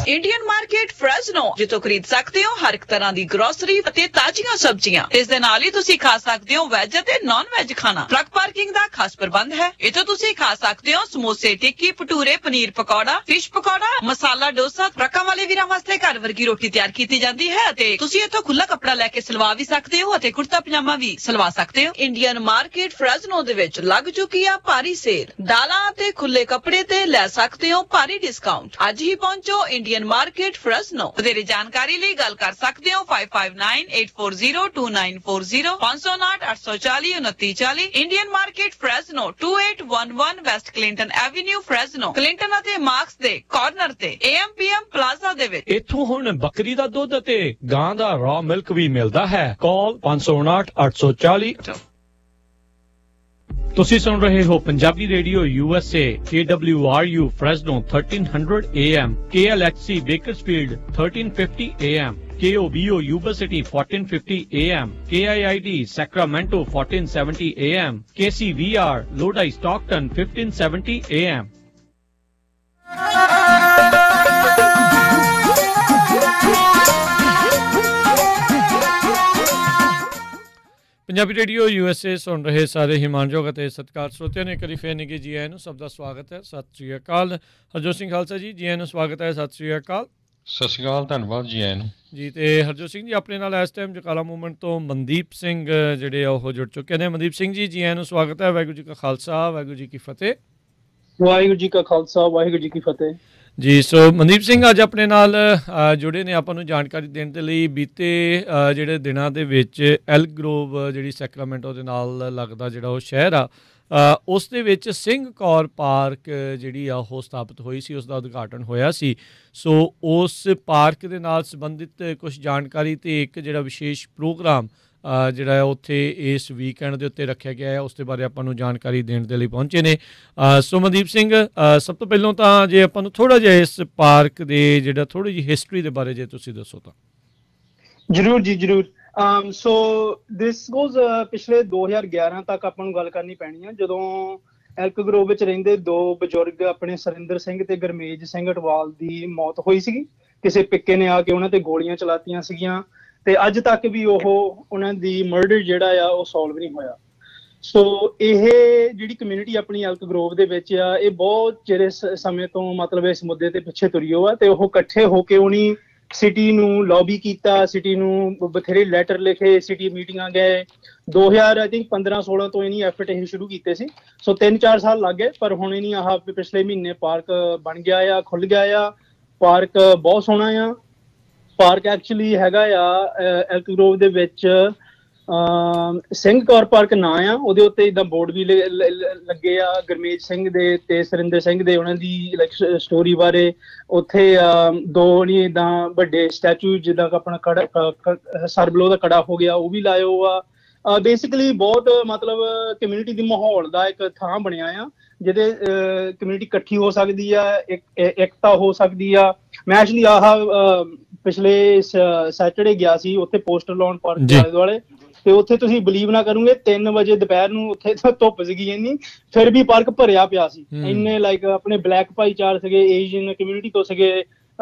इंडियन मार्केट ਮਾਰਕੀਟ ਫ੍ਰੈਜ਼ਨੋ, ਜਿੱਥੋਂ ਖਰੀਦ ਸਕਦੇ ਹੋ ਹਰ ਇੱਕ ਤਰ੍ਹਾਂ ਦੀ ਗਰੋਸਰੀ ਅਤੇ ਤਾਜ਼ੀਆਂ ਸਬਜ਼ੀਆਂ। ਇਸ ਦੇ ਨਾਲ ਹੀ ਤੁਸੀਂ ਖਾ ਸਕਦੇ ਹੋ ਵੈਜ ਅਤੇ ਨਾਨ ਵੈਜ ਖਾਣਾ। ਟਰੱਕ ਪਾਰਕਿੰਗ ਦਾ ਖਾਸ ਪ੍ਰਬੰਧ ਹੈ। ਇੱਥੋਂ ਤੁਸੀਂ ਖਾ ਸਕਦੇ ਹੋ ਸਮੋਸੇ, ਟਿੱਕੀ, ਭਟੂਰੇ, ਪਨੀਰ ਪਕੌੜਾ, ਫਿਸ਼ ਪਕੌੜਾ, ਮਸਾਲਾ ਡੋਸਾ। ਟਰੱਕਾਂ ਵਾਲੇ ਵੀਰਾਂ ਵਾਸਤੇ ਘਰ ਵਰਗੀ ਰੋਟੀ ਤਿਆਰ ਕੀਤੀ ਜਾਂਦੀ ਹੈ ਅਤੇ ਤੁਸੀਂ ਇੱਥੋਂ ਖੁੱਲਾ ਕੱਪੜਾ ਲੈ ਕੇ ਸਿਲਵਾ ਵੀ ਸਕਦੇ ਹੋ ਅਤੇ ਕੁੜਤਾ ਪਜਾਮਾ ਵੀ ਸਿਲਵਾ ਸਕਦੇ ਹੋ। ਇੰਡੀਅਨ ਮਾਰਕੀਟ ਫ੍ਰੈਜ਼ਨੋ ਦੇ ਵਿੱਚ ਲੱਗ ਚੁੱਕੀ ਆ ਭਾਰੀ ਸੇਲ। ਦਾਲਾਂ ਅਤੇ ਖੁੱਲੇ ਕੱਪੜੇ ਤੇ ਲੈ ਸਕਦੇ ਹੋ ਭਾਰੀ ਡਿਸਕਾਊਂਟ। ਅੱਜ ਹੀ ਪਹੁੰਚੋ ਇੰਡੀਅਨ ਮਾਰਕੀਟ ਫ੍ਰੈਜ਼ਨੋ। ਵਧੇਰੇ ਜਾਣਕਾਰੀ ਲਈ ਗੱਲ ਕਰ ਸਕਦੇ ਹੋ 5598402940 559 840 2940। Indian market Fresno 2811 West Clinton avenue Fresno, Clinton ਅਤੇ ਮਾਰਕਸ ਦੇ ਕਾਰਨਰ ਤੇ AM/PM ਪਲਾਜ਼ਾ ਦੇ ਵਿੱਚ। ਇੱਥੋਂ ਹੁਣ ਬੱਕਰੀ ਦਾ ਦੁੱਧ ਅਤੇ ਗਾਂ ਦਾ ਰॉ ਮਿਲਕ ਵੀ ਮਿਲਦਾ ਹੈ। ਕਾਲ 559 840। ਤੁਸੀਂ ਸੁਣ ਰਹੇ ਹੋ Punjabi radio USA, KWRU Fresno 1300 AM, KLHC Bakersfield 1350 AM, KOBO Yuba City 1450 AM, KIID Sacramento 1470 AM, KCVR Lodi Stockton 1570 AM। Punjabi radio USA ਸੁਣ ਰਹੇ ਸਾਰੇ ਹਿਮਾਨਯੋਗ ਅਤੇ ਸਤਿਕਾਰ ਸਰੋਤਿਆਂ ਨੂੰ ਇੱਕ ਵਾਰੀ ਫੇਰ ਨਿੱਘੀ ਜੀ ਆਇਆਂ ਨੂੰ। ਸਭ ਦਾ ਸਵਾਗਤ ਹੈ। ਸਤਿ ਸ਼੍ਰੀ ਅਕਾਲ। ਹਰਜੋਤ ਸਿੰਘ ਖਾਲਸਾ ਜੀ, ਜੀ ਆਇਆਂ ਨੂੰ ਸਵਾਗਤ ਹੈ। ਸਤਿ ਸ਼੍ਰੀ ਅਕਾਲ। ਸਤਿ ਸ਼੍ਰੀ ਅਕਾਲ, ਧੰਨਵਾਦ ਜੀ ਆਇਆਂ ਨੂੰ ਜੀ। ਤੇ ਹਰਜੋਤ ਸਿੰਘ ਜੀ ਆਪਣੇ ਨਾਲ ਇਸ ਟਾਈਮ ਜਕਾਲਾ ਮੂਵਮੈਂਟ ਤੋਂ ਮਨਦੀਪ ਸਿੰਘ ਜਿਹੜੇ ਆ ਉਹ ਜੁੜ ਚੁੱਕੇ ਨੇ। ਮਨਦੀਪ ਸਿੰਘ ਜੀ, ਜੀ ਆਇਆਂ ਨੂੰ ਸਵਾਗਤ ਹੈ। ਵਾਹਿਗੁਰੂ ਜੀ ਕਾ ਖਾਲਸਾ, ਵਾਹਿਗੁਰੂ ਜੀ ਕੀ ਫਤਿਹ। ਵਾਹਿਗੁਰੂ ਜੀ ਕਾ ਖਾਲਸਾ, ਵਾਹਿਗੁਰੂ ਜੀ ਕੀ ਫਤਿਹ ਜੀ। ਸੋ ਮਨਦੀਪ ਸਿੰਘ ਅੱਜ ਆਪਣੇ ਨਾਲ ਜੁੜੇ ਨੇ ਆਪਾਂ ਨੂੰ ਜਾਣਕਾਰੀ ਦੇਣ ਦੇ ਲਈ। ਬੀਤੇ ਜਿਹੜੇ ਦਿਨਾਂ ਦੇ ਵਿੱਚ ਐਲਕ ਗਰੋਵ ਜਿਹੜੀ ਸੈਕਰਾਮੈਂਟੋ ਦੇ ਨਾਲ ਲੱਗਦਾ ਜਿਹੜਾ ਉਹ ਸ਼ਹਿਰ ਆ, ਉਸ ਦੇ ਵਿੱਚ ਸਿੰਘ ਕੌਰ ਪਾਰਕ ਜਿਹੜੀ ਆ ਉਹ ਸਥਾਪਿਤ ਹੋਈ ਸੀ, ਉਸ ਦਾ ਉਦਘਾਟਨ ਹੋਇਆ ਸੀ। ਸੋ ਉਸ ਪਾਰਕ ਦੇ ਨਾਲ ਸੰਬੰਧਿਤ ਕੁਝ ਜਾਣਕਾਰੀ ਤੇ ਇੱਕ ਜਿਹੜਾ ਵਿਸ਼ੇਸ਼ ਪ੍ਰੋਗਰਾਮ ਜਿਹੜਾ ਹੈ ਉੱਥੇ ਇਸ ਵੀਕਐਂਡ ਦੇ ਉੱਤੇ ਰੱਖਿਆ ਗਿਆ ਹੈ, ਉਸ ਦੇ ਬਾਰੇ ਆਪਾਂ ਨੂੰ ਜਾਣਕਾਰੀ ਦੇਣ ਦੇ ਲਈ ਪਹੁੰਚੇ ਨੇ। ਸੋ ਮਨਦੀਪ ਸਿੰਘ, ਸਭ ਤੋਂ ਪਹਿਲਾਂ ਤਾਂ ਜੇ ਆਪਾਂ ਨੂੰ ਥੋੜ੍ਹਾ ਜਿਹਾ ਇਸ ਪਾਰਕ ਦੇ ਜਿਹੜਾ ਥੋੜ੍ਹੀ ਜਿਹੀ ਹਿਸਟਰੀ ਦੇ ਬਾਰੇ ਜੇ ਤੁਸੀਂ ਦੱਸੋ ਤਾਂ। ਜ਼ਰੂਰ ਜੀ, ਜ਼ਰੂਰ। ਸੋ ਦਿਸ ਗੋਜ਼ ਪਿਛਲੇ 2011 ਤੱਕ ਆਪਾਂ ਨੂੰ ਗੱਲ ਕਰਨੀ ਪੈਣੀ ਆ, ਜਦੋਂ ਐਲਕ ਗਰੋਵ ਵਿੱਚ ਰਹਿੰਦੇ ਦੋ ਬਜ਼ੁਰਗ ਆਪਣੇ ਸਰਿੰਦਰ ਸਿੰਘ ਤੇ ਗੁਰਮੇਜ ਸਿੰਘ ਅਟਵਾਲ ਦੀ ਮੌਤ ਹੋਈ ਸੀਗੀ। ਕਿਸੇ ਪਿੱਕੇ ਨੇ ਆ ਕੇ ਉਹਨਾਂ ਤੇ ਗੋਲੀਆਂ ਚਲਾਤੀਆਂ ਸੀਗੀਆਂ ਤੇ ਅੱਜ ਤੱਕ ਵੀ ਉਹਨਾਂ ਦੀ ਮਰਡਰ ਜਿਹੜਾ ਆ ਉਹ ਸੋਲਵ ਨਹੀਂ ਹੋਇਆ। ਸੋ ਇਹ ਜਿਹੜੀ ਕਮਿਊਨਿਟੀ ਆਪਣੀ ਐਲਕ ਗਰੋਵ ਦੇ ਵਿੱਚ ਆ, ਇਹ ਬਹੁਤ ਚਿਰ ਸਮੇਂ ਤੋਂ ਮਤਲਬ ਇਸ ਮੁੱਦੇ ਤੇ ਪਿੱਛੇ ਤੁਰੀ ਹੋ ਆ ਤੇ ਉਹ ਇਕੱਠੇ ਹੋ ਕੇ ਉਹਨੀ ਸਿਟੀ ਨੂੰ ਲੌਬੀ ਕੀਤਾ, ਸਿਟੀ ਨੂੰ ਬਥੇਰੇ ਲੈਟਰ ਲਿਖੇ, ਸਿਟੀ ਮੀਟਿੰਗਾਂ ਗਏ। 2015-16 ਤੋਂ ਇਹਨੀ ਐਫਰਟ ਇਹ ਸ਼ੁਰੂ ਕੀਤੇ ਸੀ। ਸੋ 3-4 ਸਾਲ ਲੱਗ ਗਏ, ਪਰ ਹੁਣ ਇਹਨੀ ਆਹ ਪਿਛਲੇ ਮਹੀਨੇ ਪਾਰਕ ਬਣ ਗਿਆ ਆ, ਖੁੱਲ ਗਿਆ ਆ। ਪਾਰਕ ਬਹੁਤ ਸੋਹਣਾ ਆ। ਪਾਰਕ ਐਕਚੁਅਲੀ ਹੈਗਾ ਆ ਐਲਕ ਗਰੋਵ ਦੇ ਵਿੱਚ ਸਿੰਘ ਕੌਰ ਪਾਰਕ ਨਾਂ ਆ, ਉਹਦੇ ਉੱਤੇ ਇੱਦਾਂ ਬੋਰਡ ਵੀ ਲੱਗੇ ਆ ਗੁਰਮੇਜ ਸਿੰਘ ਦੇ ਤੇ ਸਰਿੰਦਰ ਸਿੰਘ ਦੇ, ਉਹਨਾਂ ਦੀ ਸਟੋਰੀ ਬਾਰੇ। ਉੱਥੇ ਦੋ ਨਹੀਂ ਇੱਦਾਂ ਵੱਡੇ ਸਟੈਚੂ, ਜਿੱਦਾਂ ਆਪਣਾ ਸਰਬਲੋ ਦਾ ਕੜਾ ਹੋ ਗਿਆ, ਉਹ ਵੀ ਲਾਇਓ ਆ। ਬੇਸਿਕਲੀ ਬਹੁਤ ਮਤਲਬ ਕਮਿਊਨਿਟੀ ਦੀ ਮਾਹੌਲ ਦਾ ਇੱਕ ਥਾਂ ਬਣਿਆ ਆ, ਜਿਹਦੇ ਕਮਿਊਨਿਟੀ ਇਕੱਠੀ ਹੋ ਸਕਦੀ ਆ, ਇਕਤਾ ਹੋ ਸਕਦੀ ਆ। ਮੈਂ ਐਕਚੁਅਲੀ ਪਿਛਲੇ ਸੈਟਰਡੇ ਗਿਆ ਸੀ ਉੱਥੇ ਪੋਸਟਰ ਲਾਉਣ ਪਾਰਕ ਦੇ ਆਲੇ ਦੁਆਲੇ, ਤੇ ਉੱਥੇ ਤੁਸੀਂ ਬਿਲੀਵ ਨਾ ਕਰੋਗੇ 3 ਵਜੇ ਦੁਪਹਿਰ ਨੂੰ ਉੱਥੇ ਧੁੱਪ ਸੀਗੀ ਇੰਨੀ, ਫਿਰ ਵੀ ਪਾਰਕ ਭਰਿਆ ਪਿਆ ਸੀ। ਇੰਨੇ ਲਾਈਕ ਆਪਣੇ ਬਲੈਕ ਭਾਈਚਾਰ ਸੀਗੇ, ਏਸ਼ੀਅਨ ਕਮਿਊਨਿਟੀ ਤੋਂ ਸੀਗੇ,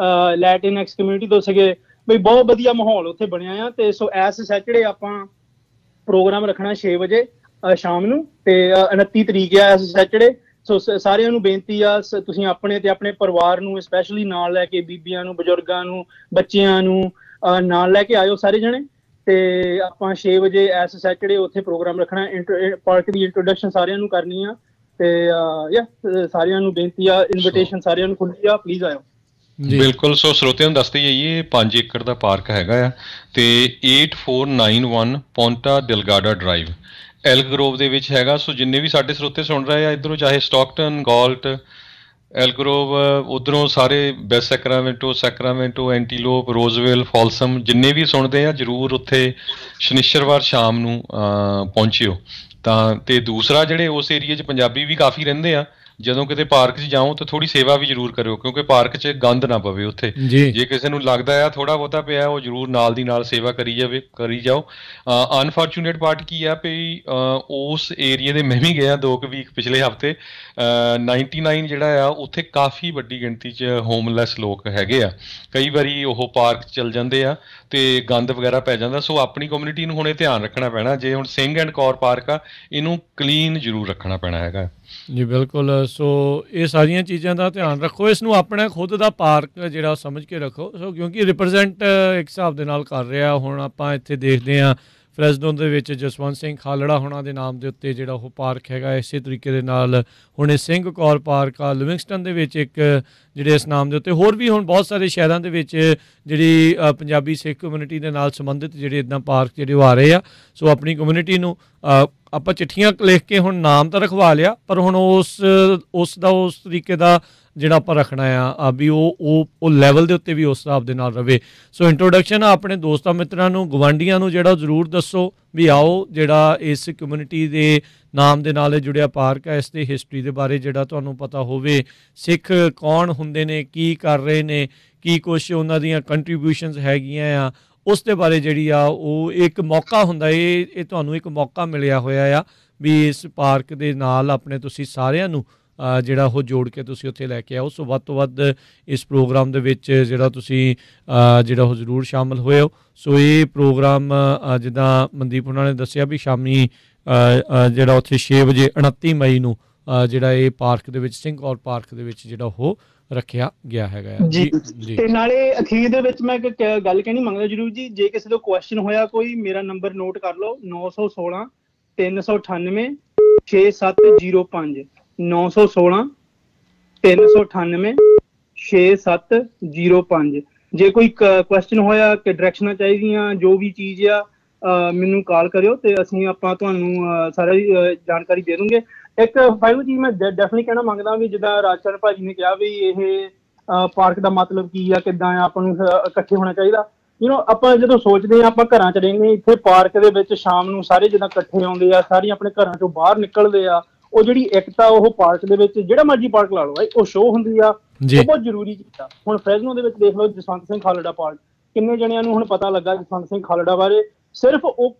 ਲੈਟਿਨੈਕਸ ਕਮਿਊਨਿਟੀ ਤੋਂ ਸੀਗੇ, ਬਈ ਬਹੁਤ ਵਧੀਆ ਮਾਹੌਲ ਉੱਥੇ ਬਣਿਆ ਆ। ਤੇ ਸੋ ਐਸ ਸੈਟਰਡੇ ਆਪਾਂ ਪ੍ਰੋਗਰਾਮ ਰੱਖਣਾ 6 ਵਜੇ ਸ਼ਾਮ ਨੂੰ, ਤੇ 29 ਤਰੀਕ ਆ ਐਸ ਸੈਟਰਡੇ। ਸੋ ਸਾਰਿਆਂ ਨੂੰ ਬੇਨਤੀ ਆ, ਤੁਸੀਂ ਆਪਣੇ ਤੇ ਆਪਣੇ ਪਰਿਵਾਰ ਨੂੰ ਸਪੈਸ਼ਲੀ ਨਾਲ ਲੈ ਕੇ, ਬੀਬੀਆਂ ਨੂੰ, ਬਜ਼ੁਰਗਾਂ ਨੂੰ, ਬੱਚਿਆਂ ਨੂੰ ਨਾਲ ਲੈ ਕੇ ਆਇਓ ਸਾਰੇ ਜਣੇ। ਤੇ ਆਪਾਂ 6 ਵਜੇ ਐਸ ਸੈਟਰਡੇ ਉੱਥੇ ਪ੍ਰੋਗਰਾਮ ਰੱਖਣਾ। ਪਾਰਕ ਦੀ ਇੰਟਰੋਡਕਸ਼ਨ ਸਾਰਿਆਂ ਨੂੰ ਕਰਨੀ ਆ ਤੇ ਸਾਰਿਆਂ ਨੂੰ ਬੇਨਤੀ ਆ, ਇਨਵੀਟੇਸ਼ਨ ਸਾਰਿਆਂ ਨੂੰ ਖੁੱਲੀ ਆ, ਪਲੀਜ਼ ਆਇਓ। ਬਿਲਕੁਲ। ਸੋ ਸਰੋਤਿਆਂ ਨੂੰ ਦੱਸਦੇ ਜਾਈਏ, 5 ਏਕੜ ਦਾ ਪਾਰਕ ਹੈਗਾ ਆ ਤੇ 8491 ਪੌਂਟਾ ਡਿਲਗਾਡਾ ਡਰਾਈਵ ਐਲਕ ਗਰੋਵ ਦੇ ਵਿੱਚ ਹੈਗਾ। ਸੋ ਜਿੰਨੇ ਵੀ ਸਾਡੇ ਸਰੋਤੇ ਸੁਣ ਰਹੇ ਆ ਇੱਧਰੋਂ, ਚਾਹੇ ਸਟਾਕਟਨ, ਗਾਲਟ, ਐਲਕ ਗਰੋਵ, ਉੱਧਰੋਂ ਸਾਰੇ ਵੈਸਟ ਸੈਕਰਾਮੈਂਟੋ, ਐਂਟੀਲੋਪ, ਰੋਜ਼ਵਿਲ, ਫਾਲਸਮ, ਜਿੰਨੇ ਵੀ ਸੁਣਦੇ ਆ ਜ਼ਰੂਰ ਉੱਥੇ ਸ਼ਨੀਚਰਵਾਰ ਸ਼ਾਮ ਨੂੰ ਪਹੁੰਚਿਓ। ਤਾਂ ਤੇ ਦੂਸਰਾ ਜਿਹੜੇ ਉਸ ਏਰੀਏ 'ਚ ਪੰਜਾਬੀ ਵੀ ਕਾਫੀ ਰਹਿੰਦੇ ਆ, ਜਦੋਂ ਕਿਤੇ ਪਾਰਕ 'ਚ ਜਾਓ ਤਾਂ ਥੋੜੀ ਸੇਵਾ ਵੀ ਜ਼ਰੂਰ ਕਰਿਓ, ਕਿਉਂਕਿ ਪਾਰਕ 'ਚ ਗੰਦ ਨਾ ਪਵੇ ਉੱਥੇ। ਜੇ ਕਿਸੇ ਨੂੰ ਲੱਗਦਾ ਆ ਥੋੜਾ ਬਹੁਤਾ ਪਿਆ, ਉਹ ਜ਼ਰੂਰ ਨਾਲ ਦੀ ਨਾਲ ਸੇਵਾ ਕਰੀ ਜਾਓ। ਅਨਫੋਰਚੂਨੇਟ ਪਾਰਟ ਕੀ ਆ ਵੀ ਉਸ ਏਰੀਏ ਦੇ ਮੈਂ ਵੀ ਗਿਆ 2 ਵੀਕ ਪਿਛਲੇ ਹਫ਼ਤੇ, 99 ਜਿਹੜਾ ਆ ਉੱਥੇ ਕਾਫੀ ਵੱਡੀ ਗਿਣਤੀ 'ਚ ਹੋਮਲੈਸ ਲੋਕ ਹੈਗੇ ਆ। ਕਈ ਵਾਰੀ ਉਹ ਪਾਰਕ 'ਚ ਚਲ ਜਾਂਦੇ ਆ ਤੇ ਗੰਦ ਵਗੈਰਾ ਪੈ ਜਾਂਦਾ। ਸੋ ਆਪਣੀ ਕਮਿਊਨਿਟੀ ਨੂੰ ਹੁਣ ਇਹ ਧਿਆਨ ਰੱਖਣਾ ਪੈਣਾ। ਜੇ ਹੁਣ ਸਿੰਘ ਐਂਡ ਕੌਰ ਪਾਰਕ ਆ, ਇਹਨੂੰ ਕਲੀਨ ਜ਼ਰੂਰ ਰੱਖਣਾ ਪੈਣਾ ਹੈਗਾ ਜੀ। ਬਿਲਕੁਲ। ਸੋ ਇਹ ਸਾਰੀਆਂ ਚੀਜ਼ਾਂ ਦਾ ਧਿਆਨ ਰੱਖੋ, ਇਸ ਨੂੰ ਆਪਣਾ ਖੁਦ ਦਾ ਪਾਰਕ ਜਿਹੜਾ ਸਮਝ ਕੇ ਰੱਖੋ। ਸੋ ਕਿਉਂਕਿ ਰਿਪਰੈਜ਼ੈਂਟ ਇੱਕ ਹਿਸਾਬ ਦੇ ਨਾਲ ਕਰ ਰਿਹਾ। ਹੁਣ ਆਪਾਂ ਇੱਥੇ ਦੇਖਦੇ ਹਾਂ ਫਰੈਜ਼ਨੋ ਦੇ ਵਿੱਚ ਜਸਵੰਤ ਸਿੰਘ ਖਾਲੜਾ ਹੋਣਾ ਦੇ ਨਾਮ ਦੇ ਉੱਤੇ ਜਿਹੜਾ ਉਹ ਪਾਰਕ ਹੈਗਾ, ਇਸੇ ਤਰੀਕੇ ਦੇ ਨਾਲ ਹੁਣ ਇਹ ਸਿੰਘ ਕੌਰ ਪਾਰਕ ਆ। ਲਿਵਿੰਗਸਟਨ ਦੇ ਵਿੱਚ ਇੱਕ ਜਿਹੜੇ ਇਸ ਨਾਮ ਦੇ ਉੱਤੇ, ਹੋਰ ਵੀ ਹੁਣ ਬਹੁਤ ਸਾਰੇ ਸ਼ਹਿਰਾਂ ਦੇ ਵਿੱਚ ਜਿਹੜੀ ਪੰਜਾਬੀ ਸਿੱਖ ਕਮਿਊਨਿਟੀ ਦੇ ਨਾਲ ਸੰਬੰਧਿਤ ਜਿਹੜੇ ਇੱਦਾਂ ਪਾਰਕ ਜਿਹੜੇ ਉਹ ਆ ਰਹੇ ਆ। ਸੋ ਆਪਣੀ ਕਮਿਊਨਿਟੀ ਨੂੰ ਆਪਾਂ ਚਿੱਠੀਆਂ ਲਿਖ ਕੇ ਹੁਣ ਨਾਮ ਤਾਂ ਰਖਵਾ ਲਿਆ, ਪਰ ਹੁਣ ਉਸ ਤਰੀਕੇ ਦਾ ਜਿਹੜਾ ਆਪਾਂ ਰੱਖਣਾ ਆ ਵੀ ਉਹ ਲੈਵਲ ਦੇ ਉੱਤੇ ਵੀ ਉਸ ਹਿਸਾਬ ਦੇ ਨਾਲ ਰਵੇ। ਸੋ ਇੰਟਰੋਡਕਸ਼ਨ ਆਪਣੇ ਦੋਸਤਾਂ ਮਿੱਤਰਾਂ ਨੂੰ, ਗਵਾਂਢੀਆਂ ਨੂੰ ਜਿਹੜਾ ਜ਼ਰੂਰ ਦੱਸੋ ਵੀ ਆਓ ਜਿਹੜਾ ਇਸ ਕਮਿਊਨਿਟੀ ਦੇ ਨਾਮ ਦੇ ਨਾਲ ਜੁੜਿਆ ਪਾਰਕ ਹੈ, ਇਸ ਦੀ ਹਿਸਟਰੀ ਦੇ ਬਾਰੇ ਜਿਹੜਾ ਤੁਹਾਨੂੰ ਪਤਾ ਹੋਵੇ, ਸਿੱਖ ਕੌਣ ਹੁੰਦੇ ਨੇ, ਕੀ ਕਰ ਰਹੇ ਨੇ, ਕੀ ਕੁਛ ਉਹਨਾਂ ਦੀਆਂ ਕੰਟਰੀਬਿਊਸ਼ਨਸ ਹੈਗੀਆਂ ਆ, ਉਸ ਦੇ ਬਾਰੇ ਜਿਹੜੀ ਆ ਉਹ ਇੱਕ ਮੌਕਾ ਹੁੰਦਾ। ਇਹ ਤੁਹਾਨੂੰ ਇੱਕ ਮੌਕਾ ਮਿਲਿਆ ਹੋਇਆ ਆ ਵੀ ਇਸ ਪਾਰਕ ਦੇ ਨਾਲ ਆਪਣੇ ਤੁਸੀਂ ਸਾਰਿਆਂ ਨੂੰ ਜਿਹੜਾ ਉਹ ਜੋੜ ਕੇ ਤੁਸੀਂ ਉੱਥੇ ਲੈ ਕੇ ਆਓ। ਸੋ ਵੱਧ ਤੋਂ ਵੱਧ ਇਸ ਪ੍ਰੋਗਰਾਮ ਦੇ ਵਿੱਚ ਜਿਹੜਾ ਤੁਸੀਂ ਜਿਹੜਾ ਉਹ ਜ਼ਰੂਰ ਸ਼ਾਮਲ ਹੋਏ ਹੋ। ਸੋ ਇਹ ਪ੍ਰੋਗਰਾਮ ਜਿੱਦਾਂ ਮਨਦੀਪ ਉਹਨਾਂ ਨੇ ਦੱਸਿਆ ਵੀ ਸ਼ਾਮੀ ਜਿਹੜਾ ਉੱਥੇ 6 ਵਜੇ 29 ਮਈ ਨੂੰ ਜਿਹੜਾ ਇਹ ਪਾਰਕ ਦੇ ਵਿੱਚ, ਸਿੰਘ ਕੌਰ ਪਾਰਕ ਦੇ ਵਿੱਚ ਜਿਹੜਾ ਉਹ ਰੱਖਿਆ ਗਿਆ ਹੈਗਾ ਜੀ। ਤੇ ਨਾਲੇ ਅਖੀਰ ਦੇ ਵਿੱਚ ਮੈਂ ਇੱਕ ਗੱਲ ਕਹਿਣੀ ਮੰਗਦਾ ਜ਼ਰੂਰ ਜੀ, ਜੇ ਕਿਸੇ ਤੋਂ ਕੁਐਸਚਨ ਹੋਇਆ ਕੋਈ, ਮੇਰਾ ਨੰਬਰ ਨੋਟ ਕਰ ਲਓ 916 398 6705 916 398 6705। ਜੇ ਕੋਈ ਕੁਐਸਚਨ ਹੋਇਆ ਕਿ ਡਾਇਰੈਕਸ਼ਨਾਂ ਚਾਹੀਦੀਆਂ, ਜੋ ਵੀ ਚੀਜ਼ ਆ ਮੈਨੂੰ ਕਾਲ ਕਰਿਓ ਤੇ ਅਸੀਂ ਆਪਾਂ ਤੁਹਾਨੂੰ ਸਾਰੀ ਜਾਣਕਾਰੀ ਦੇ ਦੂੰਗੇ। ਇੱਕ ਫਾਈਨਲ ਚੀਜ਼ ਮੈਂ ਡੈਫੀਨਿਟਲੀ ਕਹਿਣਾ ਮੰਗਦਾ ਵੀ ਜਿੱਦਾਂ ਰਾਜਚਰਨ ਭਾਜੀ ਨੇ ਕਿਹਾ ਵੀ ਇਹ ਪਾਰਕ ਦਾ ਮਤਲਬ ਕੀ ਆ, ਕਿੱਦਾਂ ਆ, ਆਪਾਂ ਨੂੰ ਇਕੱਠੇ ਹੋਣਾ ਚਾਹੀਦਾ। ਆਪਾਂ ਜਦੋਂ ਸੋਚਦੇ ਹਾਂ ਆਪਾਂ ਘਰਾਂ 'ਚ ਰਹਿੰਦੇ, ਇੱਥੇ ਪਾਰਕ ਦੇ ਵਿੱਚ ਸ਼ਾਮ ਨੂੰ ਸਾਰੇ ਜਿੱਦਾਂ ਇਕੱਠੇ ਆਉਂਦੇ ਆ, ਸਾਰੇ ਆਪਣੇ ਘਰਾਂ 'ਚੋਂ ਬਾਹਰ ਨਿਕਲਦੇ ਆ, ਉਹ ਜਿਹੜੀ ਇਕਤਾ ਉਹ ਪਾਰਕ ਦੇ ਵਿੱਚ ਜਿਹੜਾ ਮਰਜ਼ੀ ਪਾਰਕ ਲਾ ਲਓ ਉਹ ਸ਼ੋਅ ਹੁੰਦੀ ਆ, ਉਹ ਬਹੁਤ ਜ਼ਰੂਰੀ ਚੀਜ਼ ਆ। ਹੁਣ ਫਰੈਜ਼ਨੋ ਦੇ ਵਿੱਚ ਦੇਖ ਲਓ ਜਸਵੰਤ ਸਿੰਘ ਖਾਲੜਾ ਪਾਰਕ, ਕਿੰਨੇ ਜਣਿਆਂ ਨੂੰ ਹੁਣ ਪਤਾ ਲੱਗਾ ਜਸਵੰਤ ਸਿੰਘ ਖਾਲੜਾ ਬਾਰੇ। ਸਿਰਫ ਉਹ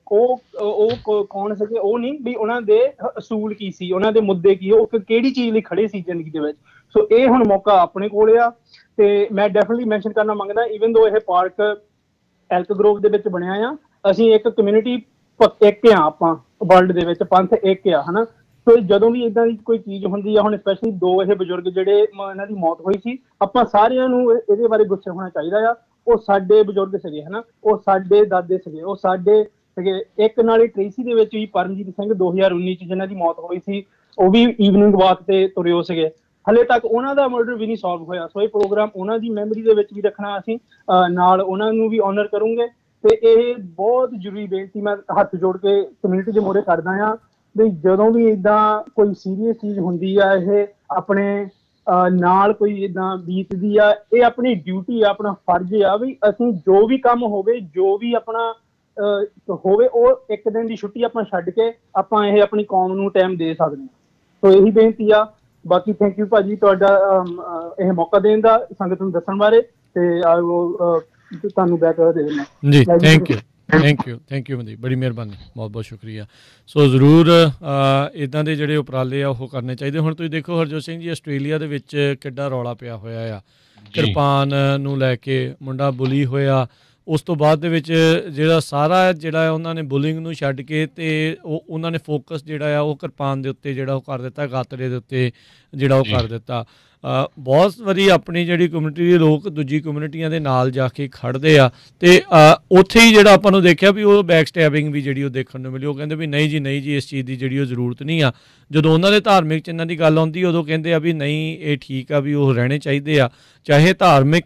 ਕੌਣ ਸੀਗੇ, ਉਹ ਨਹੀਂ ਵੀ ਉਹਨਾਂ ਦੇ ਅਸੂਲ ਕੀ ਸੀ, ਉਹਨਾਂ ਦੇ ਮੁੱਦੇ ਕੀ, ਉਹ ਕਿਹੜੀ ਚੀਜ਼ ਲਈ ਖੜੇ ਸੀ ਜ਼ਿੰਦਗੀ ਦੇ ਵਿੱਚ। ਸੋ ਇਹ ਹੁਣ ਮੌਕਾ ਆਪਣੇ ਕੋਲ ਆ ਤੇ ਮੈਂ ਡੈਫੀਨਿਟਲੀ ਮੈਂਸ਼ਨ ਕਰਨਾ ਮੰਗਦਾ, ਈਵਨ ਦੋ ਇਹ ਪਾਰਕ ਐਲਕ ਗਰੋਵ ਦੇ ਵਿੱਚ ਬਣਿਆ ਆ, ਅਸੀਂ ਇੱਕ ਕਮਿਊਨਿਟੀ ਇੱਕ ਆ, ਆਪਾਂ ਵਰਲਡ ਦੇ ਵਿੱਚ ਪੰਥ ਇੱਕ ਆ, ਹਨਾ। ਸੋ ਜਦੋਂ ਵੀ ਇਦਾਂ ਦੀ ਕੋਈ ਚੀਜ਼ ਹੁੰਦੀ ਆ, ਹੁਣ ਸਪੈਸ਼ਲੀ 2 ਇਹ ਬਜ਼ੁਰਗ ਜਿਹੜੇ ਇਹਨਾਂ ਦੀ ਮੌਤ ਹੋਈ ਸੀ, ਆਪਾਂ ਸਾਰਿਆਂ ਨੂੰ ਇਹਦੇ ਬਾਰੇ ਗੁੱਸੇ ਹੋਣਾ ਚਾਹੀਦਾ ਆ। ਉਹ ਸਾਡੇ ਬਜ਼ੁਰਗ ਸੀਗੇ, ਹਨਾ, ਉਹ ਸਾਡੇ ਦਾਦੇ ਸੀਗੇ, ਉਹ ਸਾਡੇ ਸੀਗੇ। ਇੱਕ ਨਾਲੇ ਟ੍ਰੇਸੀ ਦੇ ਵਿੱਚ ਵੀ ਪਰਮਜੀਤ ਸਿੰਘ 2019 ਚ ਜਿਹਨਾਂ ਦੀ ਮੌਤ ਹੋਈ ਸੀ, ਉਹ ਵੀ ਈਵਨਿੰਗ ਵਾਕ ਤੇ ਤੁਰਿਓ ਸੀਗੇ। ਹਲੇ ਤੱਕ ਉਹਨਾਂ ਦਾ ਮਰਡਰ ਵੀ ਨਹੀਂ ਸੋਲਵ ਹੋਇਆ। ਸੋ ਇਹ ਪ੍ਰੋਗਰਾਮ ਉਹਨਾਂ ਦੀ ਮੈਮਰੀ ਦੇ ਵਿੱਚ ਵੀ ਰੱਖਣਾ, ਅਸੀਂ ਨਾਲ ਉਹਨਾਂ ਨੂੰ ਵੀ ਆਨਰ ਕਰੂੰਗੇ। ਤੇ ਇਹ ਬਹੁਤ ਜ਼ਰੂਰੀ ਬੇਨਤੀ ਮੈਂ ਹੱਥ ਜੋੜ ਕੇ ਕਮਿਊਨਿਟੀ ਦੇ ਮੂਹਰੇ ਕਰਦਾ ਹਾਂ ਵੀ ਜਦੋਂ ਵੀ ਇੱਦਾਂ ਕੋਈ ਸੀਰੀਅਸ ਚੀਜ਼ ਹੁੰਦੀ ਆ, ਇਹ ਆਪਣੇ ਨਾਲ ਕੋਈ ਇੱਦਾਂ ਬੀਤਦੀ ਆ, ਇਹ ਆਪਣੀ ਡਿਊਟੀ ਆ, ਆਪਣਾ ਫਰਜ਼ ਆ ਵੀ ਅਸੀਂ ਜੋ ਵੀ ਕੰਮ ਹੋਵੇ, ਜੋ ਵੀ ਆਪਣਾ ਹੋਵੇ, ਉਹ ਇੱਕ ਦਿਨ ਦੀ ਛੁੱਟੀ ਆਪਾਂ ਛੱਡ ਕੇ ਆਪਾਂ ਇਹ ਆਪਣੀ ਕੌਮ ਨੂੰ ਟਾਈਮ ਦੇ ਸਕਦੇ ਹਾਂ। ਸੋ ਇਹੀ ਬੇਨਤੀ ਆ। ਬਾਕੀ ਥੈਂਕ ਯੂ ਭਾਜੀ ਤੁਹਾਡਾ ਇਹ ਮੌਕਾ ਦੇਣ ਦਾ, ਸੰਗਤ ਨੂੰ ਦੱਸਣ ਬਾਰੇ, ਤੇ ਤੁਹਾਨੂੰ ਬੈਕ ਦੇ ਦੇਣਾ ਜੀ। ਥੈਂਕ ਯੂ ਮਨਦੀਪ, ਬੜੀ ਮਿਹਰਬਾਨੀ, ਬਹੁਤ ਬਹੁਤ ਸ਼ੁਕਰੀਆ। ਸੋ ਜ਼ਰੂਰ ਇੱਦਾਂ ਦੇ ਜਿਹੜੇ ਉਪਰਾਲੇ ਆ ਉਹ ਕਰਨੇ ਚਾਹੀਦੇ। ਹੁਣ ਤੁਸੀਂ ਦੇਖੋ ਹਰਜੋਤ ਸਿੰਘ ਜੀ, ਆਸਟ੍ਰੇਲੀਆ ਦੇ ਵਿੱਚ ਕਿੱਡਾ ਰੌਲਾ ਪਿਆ ਹੋਇਆ ਆ ਕਿਰਪਾਨ ਨੂੰ ਲੈ ਕੇ, ਮੁੰਡਾ ਬੁਲੀ ਹੋਇਆ। ਉਸ ਤੋਂ ਬਾਅਦ ਦੇ ਵਿੱਚ ਜਿਹੜਾ ਸਾਰਾ ਜਿਹੜਾ ਉਹਨਾਂ ਨੇ ਬੁਲਿੰਗ ਨੂੰ ਛੱਡ ਕੇ ਤੇ ਉਹਨਾਂ ਨੇ ਫੋਕਸ ਜਿਹੜਾ ਆ ਉਹ ਕਿਰਪਾਨ ਦੇ ਉੱਤੇ ਜਿਹੜਾ ਉਹ ਕਰ ਦਿੱਤਾ, ਗਾਤਰੇ ਦੇ ਉੱਤੇ ਜਿਹੜਾ ਉਹ ਕਰ ਦਿੱਤਾ। ਬਹੁਤ ਵਾਰੀ ਆਪਣੀ ਜਿਹੜੀ ਕਮਿਊਨਿਟੀ ਦੇ ਲੋਕ ਦੂਜੀ ਕਮਿਊਨਿਟੀਆਂ ਦੇ ਨਾਲ ਜਾ ਕੇ ਖੜ੍ਹਦੇ ਆ ਅਤੇ ਉੱਥੇ ਹੀ ਜਿਹੜਾ ਆਪਾਂ ਨੂੰ ਦੇਖਿਆ ਵੀ ਉਹ ਬੈਕ ਸਟੈਬਿੰਗ ਵੀ ਜਿਹੜੀ ਉਹ ਦੇਖਣ ਨੂੰ ਮਿਲੀ। ਉਹ ਕਹਿੰਦੇ ਵੀ ਨਹੀਂ ਜੀ ਇਸ ਚੀਜ਼ ਦੀ ਜਿਹੜੀ ਉਹ ਜ਼ਰੂਰਤ ਨਹੀਂ ਆ। ਜਦੋਂ ਉਹਨਾਂ ਦੇ ਧਾਰਮਿਕ ਚਿੰਨ੍ਹਾਂ ਦੀ ਗੱਲ ਆਉਂਦੀ ਉਦੋਂ ਕਹਿੰਦੇ ਆ ਵੀ ਨਹੀਂ ਇਹ ਠੀਕ ਆ ਵੀ ਉਹ ਰਹਿਣੇ ਚਾਹੀਦੇ ਆ। ਚਾਹੇ ਧਾਰਮਿਕ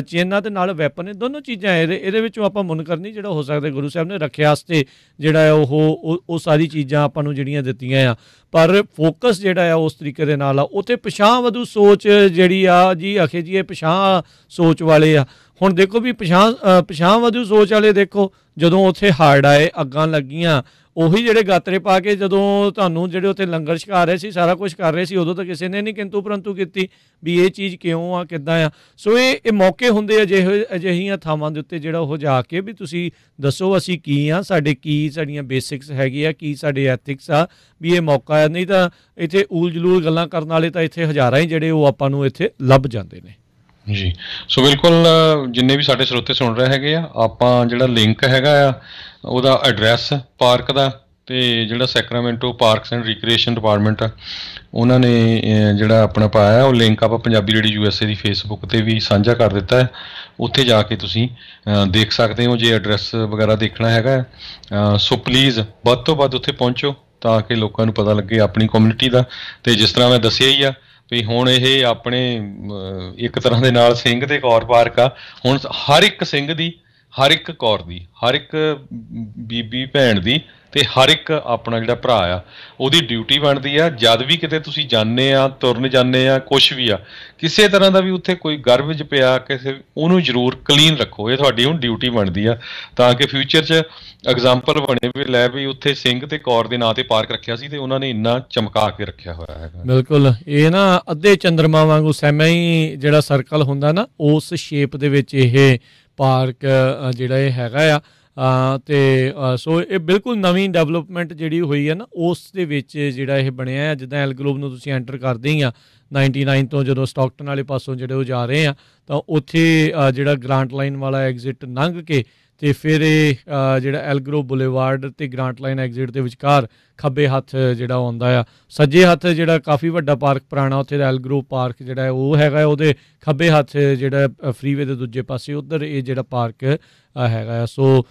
ਚਿੰਨ੍ਹਾਂ ਦੇ ਨਾਲ ਵੈਪਨ ਨੇ, ਦੋਨੋਂ ਚੀਜ਼ਾਂ ਇਹਦੇ ਵਿੱਚੋਂ ਆਪਾਂ ਮੁਨਕਰ ਨਹੀਂ ਜਿਹੜਾ ਹੋ ਸਕਦਾ। ਗੁਰੂ ਸਾਹਿਬ ਨੇ ਰੱਖਿਆ ਵਾਸਤੇ ਜਿਹੜਾ ਉਹ ਸਾਰੀ ਚੀਜ਼ਾਂ ਆਪਾਂ ਨੂੰ ਜਿਹੜੀਆਂ ਦਿੱਤੀਆਂ ਆ, ਪਰ ਫੋਕਸ ਜਿਹੜਾ ਆ ਉਸ ਤਰੀਕੇ ਦੇ ਨਾਲ ਆ। ਉੱਥੇ ਪਛਾਂ ਵਧੂ ਸੋਚ ਜਿਹੜੀ ਆ ਜੀ, ਆਖੇ ਜੀ ਇਹ ਪਛਾਂ ਸੋਚ ਵਾਲੇ ਆ। ਹੁਣ ਦੇਖੋ ਵੀ ਪਛਾਂ ਵਧੂ ਸੋਚ ਵਾਲੇ ਦੇਖੋ ਜਦੋਂ ਉੱਥੇ ਹੜ੍ਹ ਆਏ, ਅੱਗਾਂ ਲੱਗੀਆਂ, ਉਹੀ ਜਿਹੜੇ ਗਾਤਰੇ ਪਾ ਕੇ ਜਦੋਂ ਤੁਹਾਨੂੰ ਜਿਹੜੇ ਉੱਥੇ ਲੰਗਰ ਛਕਾ ਰਹੇ ਸੀ, ਸਾਰਾ ਕੁਝ ਕਰ ਰਹੇ ਸੀ, ਉਦੋਂ ਤਾਂ ਕਿਸੇ ਨੇ ਨਹੀਂ ਕਿੰਤੂ ਪਰੰਤੂ ਕੀਤੀ ਵੀ ਇਹ ਚੀਜ਼ ਕਿਉਂ ਆ, ਕਿੱਦਾਂ ਆ। ਸੋ ਇਹ ਮੌਕੇ ਹੁੰਦੇ ਅਜਿਹੀਆਂ ਥਾਵਾਂ ਦੇ ਉੱਤੇ ਜਿਹੜਾ ਉਹ ਜਾ ਕੇ ਵੀ ਤੁਸੀਂ ਦੱਸੋ ਅਸੀਂ ਕੀ ਆ, ਸਾਡੀਆਂ ਬੇਸਿਕਸ ਹੈਗੀ ਆ, ਕੀ ਸਾਡੇ ਐਥਿਕਸ ਆ, ਵੀ ਇਹ ਮੌਕਾ ਆ। ਨਹੀਂ ਤਾਂ ਇੱਥੇ ਊਲ ਜਲੂਲ ਗੱਲਾਂ ਕਰਨ ਵਾਲੇ ਤਾਂ ਇੱਥੇ ਹਜ਼ਾਰਾਂ ਹੀ ਜਿਹੜੇ ਉਹ ਆਪਾਂ ਨੂੰ ਇੱਥੇ ਲੱਭ ਜਾਂਦੇ ਨੇ ਜੀ। ਸੋ ਬਿਲਕੁਲ ਜਿੰਨੇ ਵੀ ਸਾਡੇ ਸਰੋਤੇ ਸੁਣ ਰਹੇ ਹੈਗੇ ਆ, ਆਪਾਂ ਜਿਹੜਾ ਲਿੰਕ ਹੈਗਾ ਆ ਉਹਦਾ ਐਡਰੈਸ ਪਾਰਕ ਦਾ ਤੇ ਜਿਹੜਾ ਸੈਕਰਾਮੈਂਟੋ ਪਾਰਕਸ ਐਂਡ ਰਿਕ੍ਰੀਏਸ਼ਨ ਡਿਪਾਰਟਮੈਂਟ ਆ ਉਹਨਾਂ ਨੇ ਜਿਹੜਾ ਆਪਣਾ ਪਾਇਆ ਉਹ ਲਿੰਕ ਆਪਾਂ ਪੰਜਾਬੀ ਰੇਡੀਓ USA ਦੀ ਫੇਸਬੁੱਕ 'ਤੇ ਵੀ ਸਾਂਝਾ ਕਰ ਦਿੱਤਾ ਹੈ। ਉੱਥੇ ਜਾ ਕੇ ਤੁਸੀਂ ਦੇਖ ਸਕਦੇ ਹੋ ਜੇ ਐਡਰੈਸ ਵਗੈਰਾ ਦੇਖਣਾ ਹੈਗਾ। ਸੋ ਪਲੀਜ਼ ਵੱਧ ਤੋਂ ਵੱਧ ਉੱਥੇ ਪਹੁੰਚੋ ਤਾਂ ਕਿ ਲੋਕਾਂ ਨੂੰ ਪਤਾ ਲੱਗੇ ਆਪਣੀ ਕਮਿਊਨਿਟੀ ਦਾ। ਅਤੇ ਜਿਸ ਤਰ੍ਹਾਂ ਮੈਂ ਦੱਸਿਆ ਹੀ ਆ ਵੀ ਹੁਣ ਇਹ ਆਪਣੇ ਇੱਕ ਤਰ੍ਹਾਂ ਦੇ ਨਾਲ ਸਿੰਘ ਤੇ ਕੌਰ ਪਾਰਕ ਆ। ਹੁਣ ਹਰ ਇੱਕ ਸਿੰਘ ਦੀ, ਹਰ ਇੱਕ ਕੌਰ ਦੀ, ਹਰ ਇੱਕ ਬੀਬੀ ਭੈਣ ਦੀ ਤੇ ਹਰ ਇੱਕ ਆਪਣਾ ਜਿਹੜਾ ਭਰਾ ਆ ਉਹਦੀ ਡਿਊਟੀ ਬਣਦੀ ਆ। ਜਦ ਵੀ ਕਿਤੇ ਤੁਸੀਂ ਜਾਂਦੇ ਆ, ਤੁਰਨ ਜਾਂਦੇ ਆ, ਕੁਛ ਵੀ ਆ, ਕਿਸੇ ਤਰ੍ਹਾਂ ਦਾ ਵੀ ਉੱਥੇ ਕੋਈ ਗਰਬਜ ਪਿਆ ਕਿਸੇ, ਉਹਨੂੰ ਜ਼ਰੂਰ ਕਲੀਨ ਰੱਖੋ। ਇਹ ਤੁਹਾਡੀ ਹੁਣ ਡਿਊਟੀ ਬਣਦੀ ਆ ਤਾਂ ਕਿ ਫਿਊਚਰ 'ਚ ਐਗਜ਼ਾਮਪਲ ਬਣੇ ਵੀ ਲੈ ਵੀ ਉੱਥੇ ਸਿੰਘ ਤੇ ਕੌਰ ਦੇ ਨਾਂ ਤੇ ਪਾਰਕ ਰੱਖਿਆ ਸੀ ਤੇ ਉਹਨਾਂ ਨੇ ਇੰਨਾ ਚਮਕਾ ਕੇ ਰੱਖਿਆ ਹੋਇਆ ਹੈਗਾ। ਬਿਲਕੁਲ, ਇਹ ਨਾ ਅੱਧੇ ਚੰਦਰਮਾ ਵਾਂਗੂ ਸੈਮੀ ਜਿਹੜਾ ਸਰਕਲ ਹੁੰਦਾ ਨਾ, ਉਸ ਸ਼ੇਪ ਦੇ ਵਿੱਚ ਇਹ ਪਾਰਕ ਜਿਹੜਾ ਇਹ ਹੈਗਾ ਆ। ਅਤੇ ਸੋ ਇਹ ਬਿਲਕੁਲ ਨਵੀਂ ਡਿਵੈਲਪਮੈਂਟ ਜਿਹੜੀ ਹੋਈ ਹੈ ਨਾ, ਉਸ ਦੇ ਵਿੱਚ ਜਿਹੜਾ ਇਹ ਬਣਿਆ ਆ। ਜਿੱਦਾਂ ਐਲ ਗਲੋਬ ਨੂੰ ਤੁਸੀਂ ਐਂਟਰ ਕਰਦੇ ਹੀ ਆ 99 ਤੋਂ, ਜਦੋਂ ਸਟਾਕਟਨ ਵਾਲੇ ਪਾਸੋਂ ਜਿਹੜੇ ਉਹ ਜਾ ਰਹੇ ਆ ਤਾਂ ਉੱਥੇ ਜਿਹੜਾ ਗ੍ਰਾਂਟ ਲਾਈਨ ਵਾਲਾ ਐਗਜ਼ਿਟ ਲੰਘ ਕੇ ਅਤੇ ਫਿਰ ਇਹ ਜਿਹੜਾ ਐਲ ਗਲੋਬ ਬੁਲੇਵਾਰਡ ਅਤੇ ਗ੍ਰਾਂਟ ਲਾਈਨ ਐਗਜ਼ਿਟ ਦੇ ਵਿਚਕਾਰ ਖੱਬੇ ਹੱਥ ਜਿਹੜਾ ਆਉਂਦਾ ਆ, ਸੱਜੇ ਹੱਥ ਜਿਹੜਾ ਕਾਫੀ ਵੱਡਾ ਪਾਰਕ ਪੁਰਾਣਾ ਉੱਥੇ ਦਾ ਐਲ ਗਲੋਬ ਪਾਰਕ ਜਿਹੜਾ ਉਹ ਹੈਗਾ, ਉਹਦੇ ਖੱਬੇ ਹੱਥ ਜਿਹੜਾ ਫਰੀਵੇ ਦੇ ਦੂਜੇ ਪਾਸੇ ਉੱਧਰ ਇਹ ਜਿਹੜਾ ਪਾਰਕ ਹੈਗਾ ਆ। ਸੋ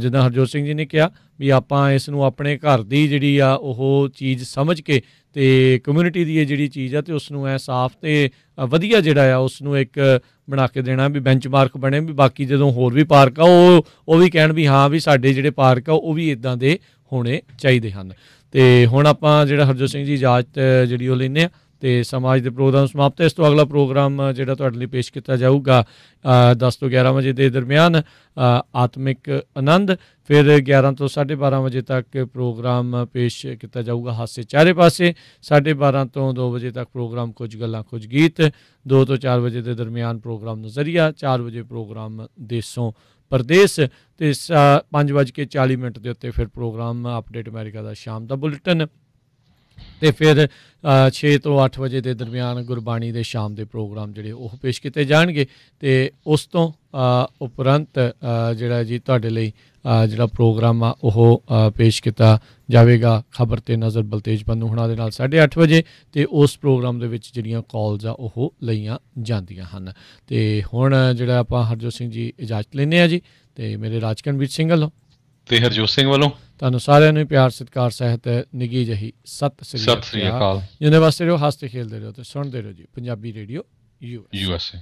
ਜਿੱਦਾਂ ਹਰਜੋਤ ਸਿੰਘ ਜੀ ਨੇ ਕਿਹਾ ਵੀ ਆਪਾਂ ਇਸ ਨੂੰ ਆਪਣੇ ਘਰ ਦੀ ਜਿਹੜੀ ਆ ਉਹ ਚੀਜ਼ ਸਮਝ ਕੇ ਅਤੇ ਕਮਿਊਨਿਟੀ ਦੀ ਇਹ ਜਿਹੜੀ ਚੀਜ਼ ਆ ਅਤੇ ਉਸ ਨੂੰ ਐ ਸਾਫ਼ ਅਤੇ ਵਧੀਆ ਜਿਹੜਾ ਆ ਉਸ ਨੂੰ ਇੱਕ ਬਣਾ ਕੇ ਦੇਣਾ ਵੀ ਬੈਂਚਮਾਰਕ ਬਣੇ, ਵੀ ਬਾਕੀ ਜਦੋਂ ਹੋਰ ਵੀ ਪਾਰਕ ਆ ਉਹ ਵੀ ਕਹਿਣ ਵੀ ਹਾਂ ਵੀ ਸਾਡੇ ਜਿਹੜੇ ਪਾਰਕ ਆ ਉਹ ਵੀ ਇੱਦਾਂ ਦੇ ਹੋਣੇ ਚਾਹੀਦੇ ਹਨ। ਅਤੇ ਹੁਣ ਆਪਾਂ ਜਿਹੜਾ ਹਰਜੋਤ ਸਿੰਘ ਜੀ ਇਜਾਜ਼ਤ ਜਿਹੜੀ ਉਹ ਲੈਂਦੇ ਹਾਂ ਅਤੇ ਸਮਾਜ ਦੇ ਪ੍ਰੋਗਰਾਮ ਸਮਾਪਤ। ਇਸ ਤੋਂ ਅਗਲਾ ਪ੍ਰੋਗਰਾਮ ਜਿਹੜਾ ਤੁਹਾਡੇ ਲਈ ਪੇਸ਼ ਕੀਤਾ ਜਾਊਗਾ 10 ਤੋਂ 11 ਵਜੇ ਦੇ ਦਰਮਿਆਨ ਆਤਮਿਕ ਆਨੰਦ। ਫਿਰ 11 ਤੋਂ 12:30 ਵਜੇ ਤੱਕ ਪ੍ਰੋਗਰਾਮ ਪੇਸ਼ ਕੀਤਾ ਜਾਊਗਾ ਹਾਸੇ ਚਾਰੇ ਪਾਸੇ। 12:30 ਤੋਂ 2 ਵਜੇ ਤੱਕ ਪ੍ਰੋਗਰਾਮ ਕੁਝ ਗੱਲਾਂ ਕੁਝ ਗੀਤ। 2 ਤੋਂ 4 ਵਜੇ ਦੇ ਦਰਮਿਆਨ ਪ੍ਰੋਗਰਾਮ ਨਜ਼ਰੀਆ। 4 ਵਜੇ ਪ੍ਰੋਗਰਾਮ ਦੇਸੋਂ ਪਰਦੇਸ ਅਤੇ 5:40 ਦੇ ਉੱਤੇ ਫਿਰ ਪ੍ਰੋਗਰਾਮ ਅਪਡੇਟ ਅਮਰੀਕਾ ਦਾ ਸ਼ਾਮ ਦਾ ਬੁਲੇਟਿਨ। ਅਤੇ ਫਿਰ 6 ਤੋਂ 8 ਵਜੇ ਦੇ ਦਰਮਿਆਨ ਗੁਰਬਾਣੀ ਦੇ ਸ਼ਾਮ ਦੇ ਪ੍ਰੋਗਰਾਮ ਜਿਹੜੇ ਉਹ ਪੇਸ਼ ਕੀਤੇ ਜਾਣਗੇ। ਅਤੇ ਉਸ ਤੋਂ ਉਪਰੰਤ ਜਿਹੜਾ ਜੀ ਤੁਹਾਡੇ ਲਈ ਜਿਹੜਾ ਪ੍ਰੋਗਰਾਮ ਆ ਉਹ ਪੇਸ਼ ਕੀਤਾ ਜਾਵੇਗਾ ਖਬਰ ਤੇ ਨਜ਼ਰ ਬਲਤੇਜ ਪੰਨੂ ਹੁਣਾਂ ਦੇ ਨਾਲ 8:30 ਵਜੇ। ਅਤੇ ਉਸ ਪ੍ਰੋਗਰਾਮ ਦੇ ਵਿੱਚ ਜਿਹੜੀਆਂ ਕਾਲਸ ਆ ਉਹ ਲਈਆਂ ਜਾਂਦੀਆਂ ਹਨ। ਅਤੇ ਹੁਣ ਜਿਹੜਾ ਆਪਾਂ ਹਰਜੋਤ ਸਿੰਘ ਜੀ ਇਜਾਜ਼ਤ ਲੈਂਦੇ ਹਾਂ ਜੀ, ਅਤੇ ਮੇਰੇ ਰਾਜਕਨਵੀਰ ਸਿੰਘ ਵੱਲੋਂ ਤੇ ਹਰਜੋਤ ਸਿੰਘ ਵੱਲੋਂ ਤੁਹਾਨੂੰ ਸਾਰਿਆਂ ਨੂੰ ਪਿਆਰ ਸਤਿਕਾਰ ਸਹਿਤ ਨਿੱਘੀ ਜਿਹੀ ਸਤਿ ਸ੍ਰੀ ਅਕਾਲ। ਜਿੰਨੇ ਵਾਸਤੇ ਰਹੋ, ਹੱਸਦੇ ਖੇਲਦੇ ਰਹੋ ਤੇ ਸੁਣਦੇ ਰਹੋ ਜੀ ਪੰਜਾਬੀ ਰੇਡੀਓ USA।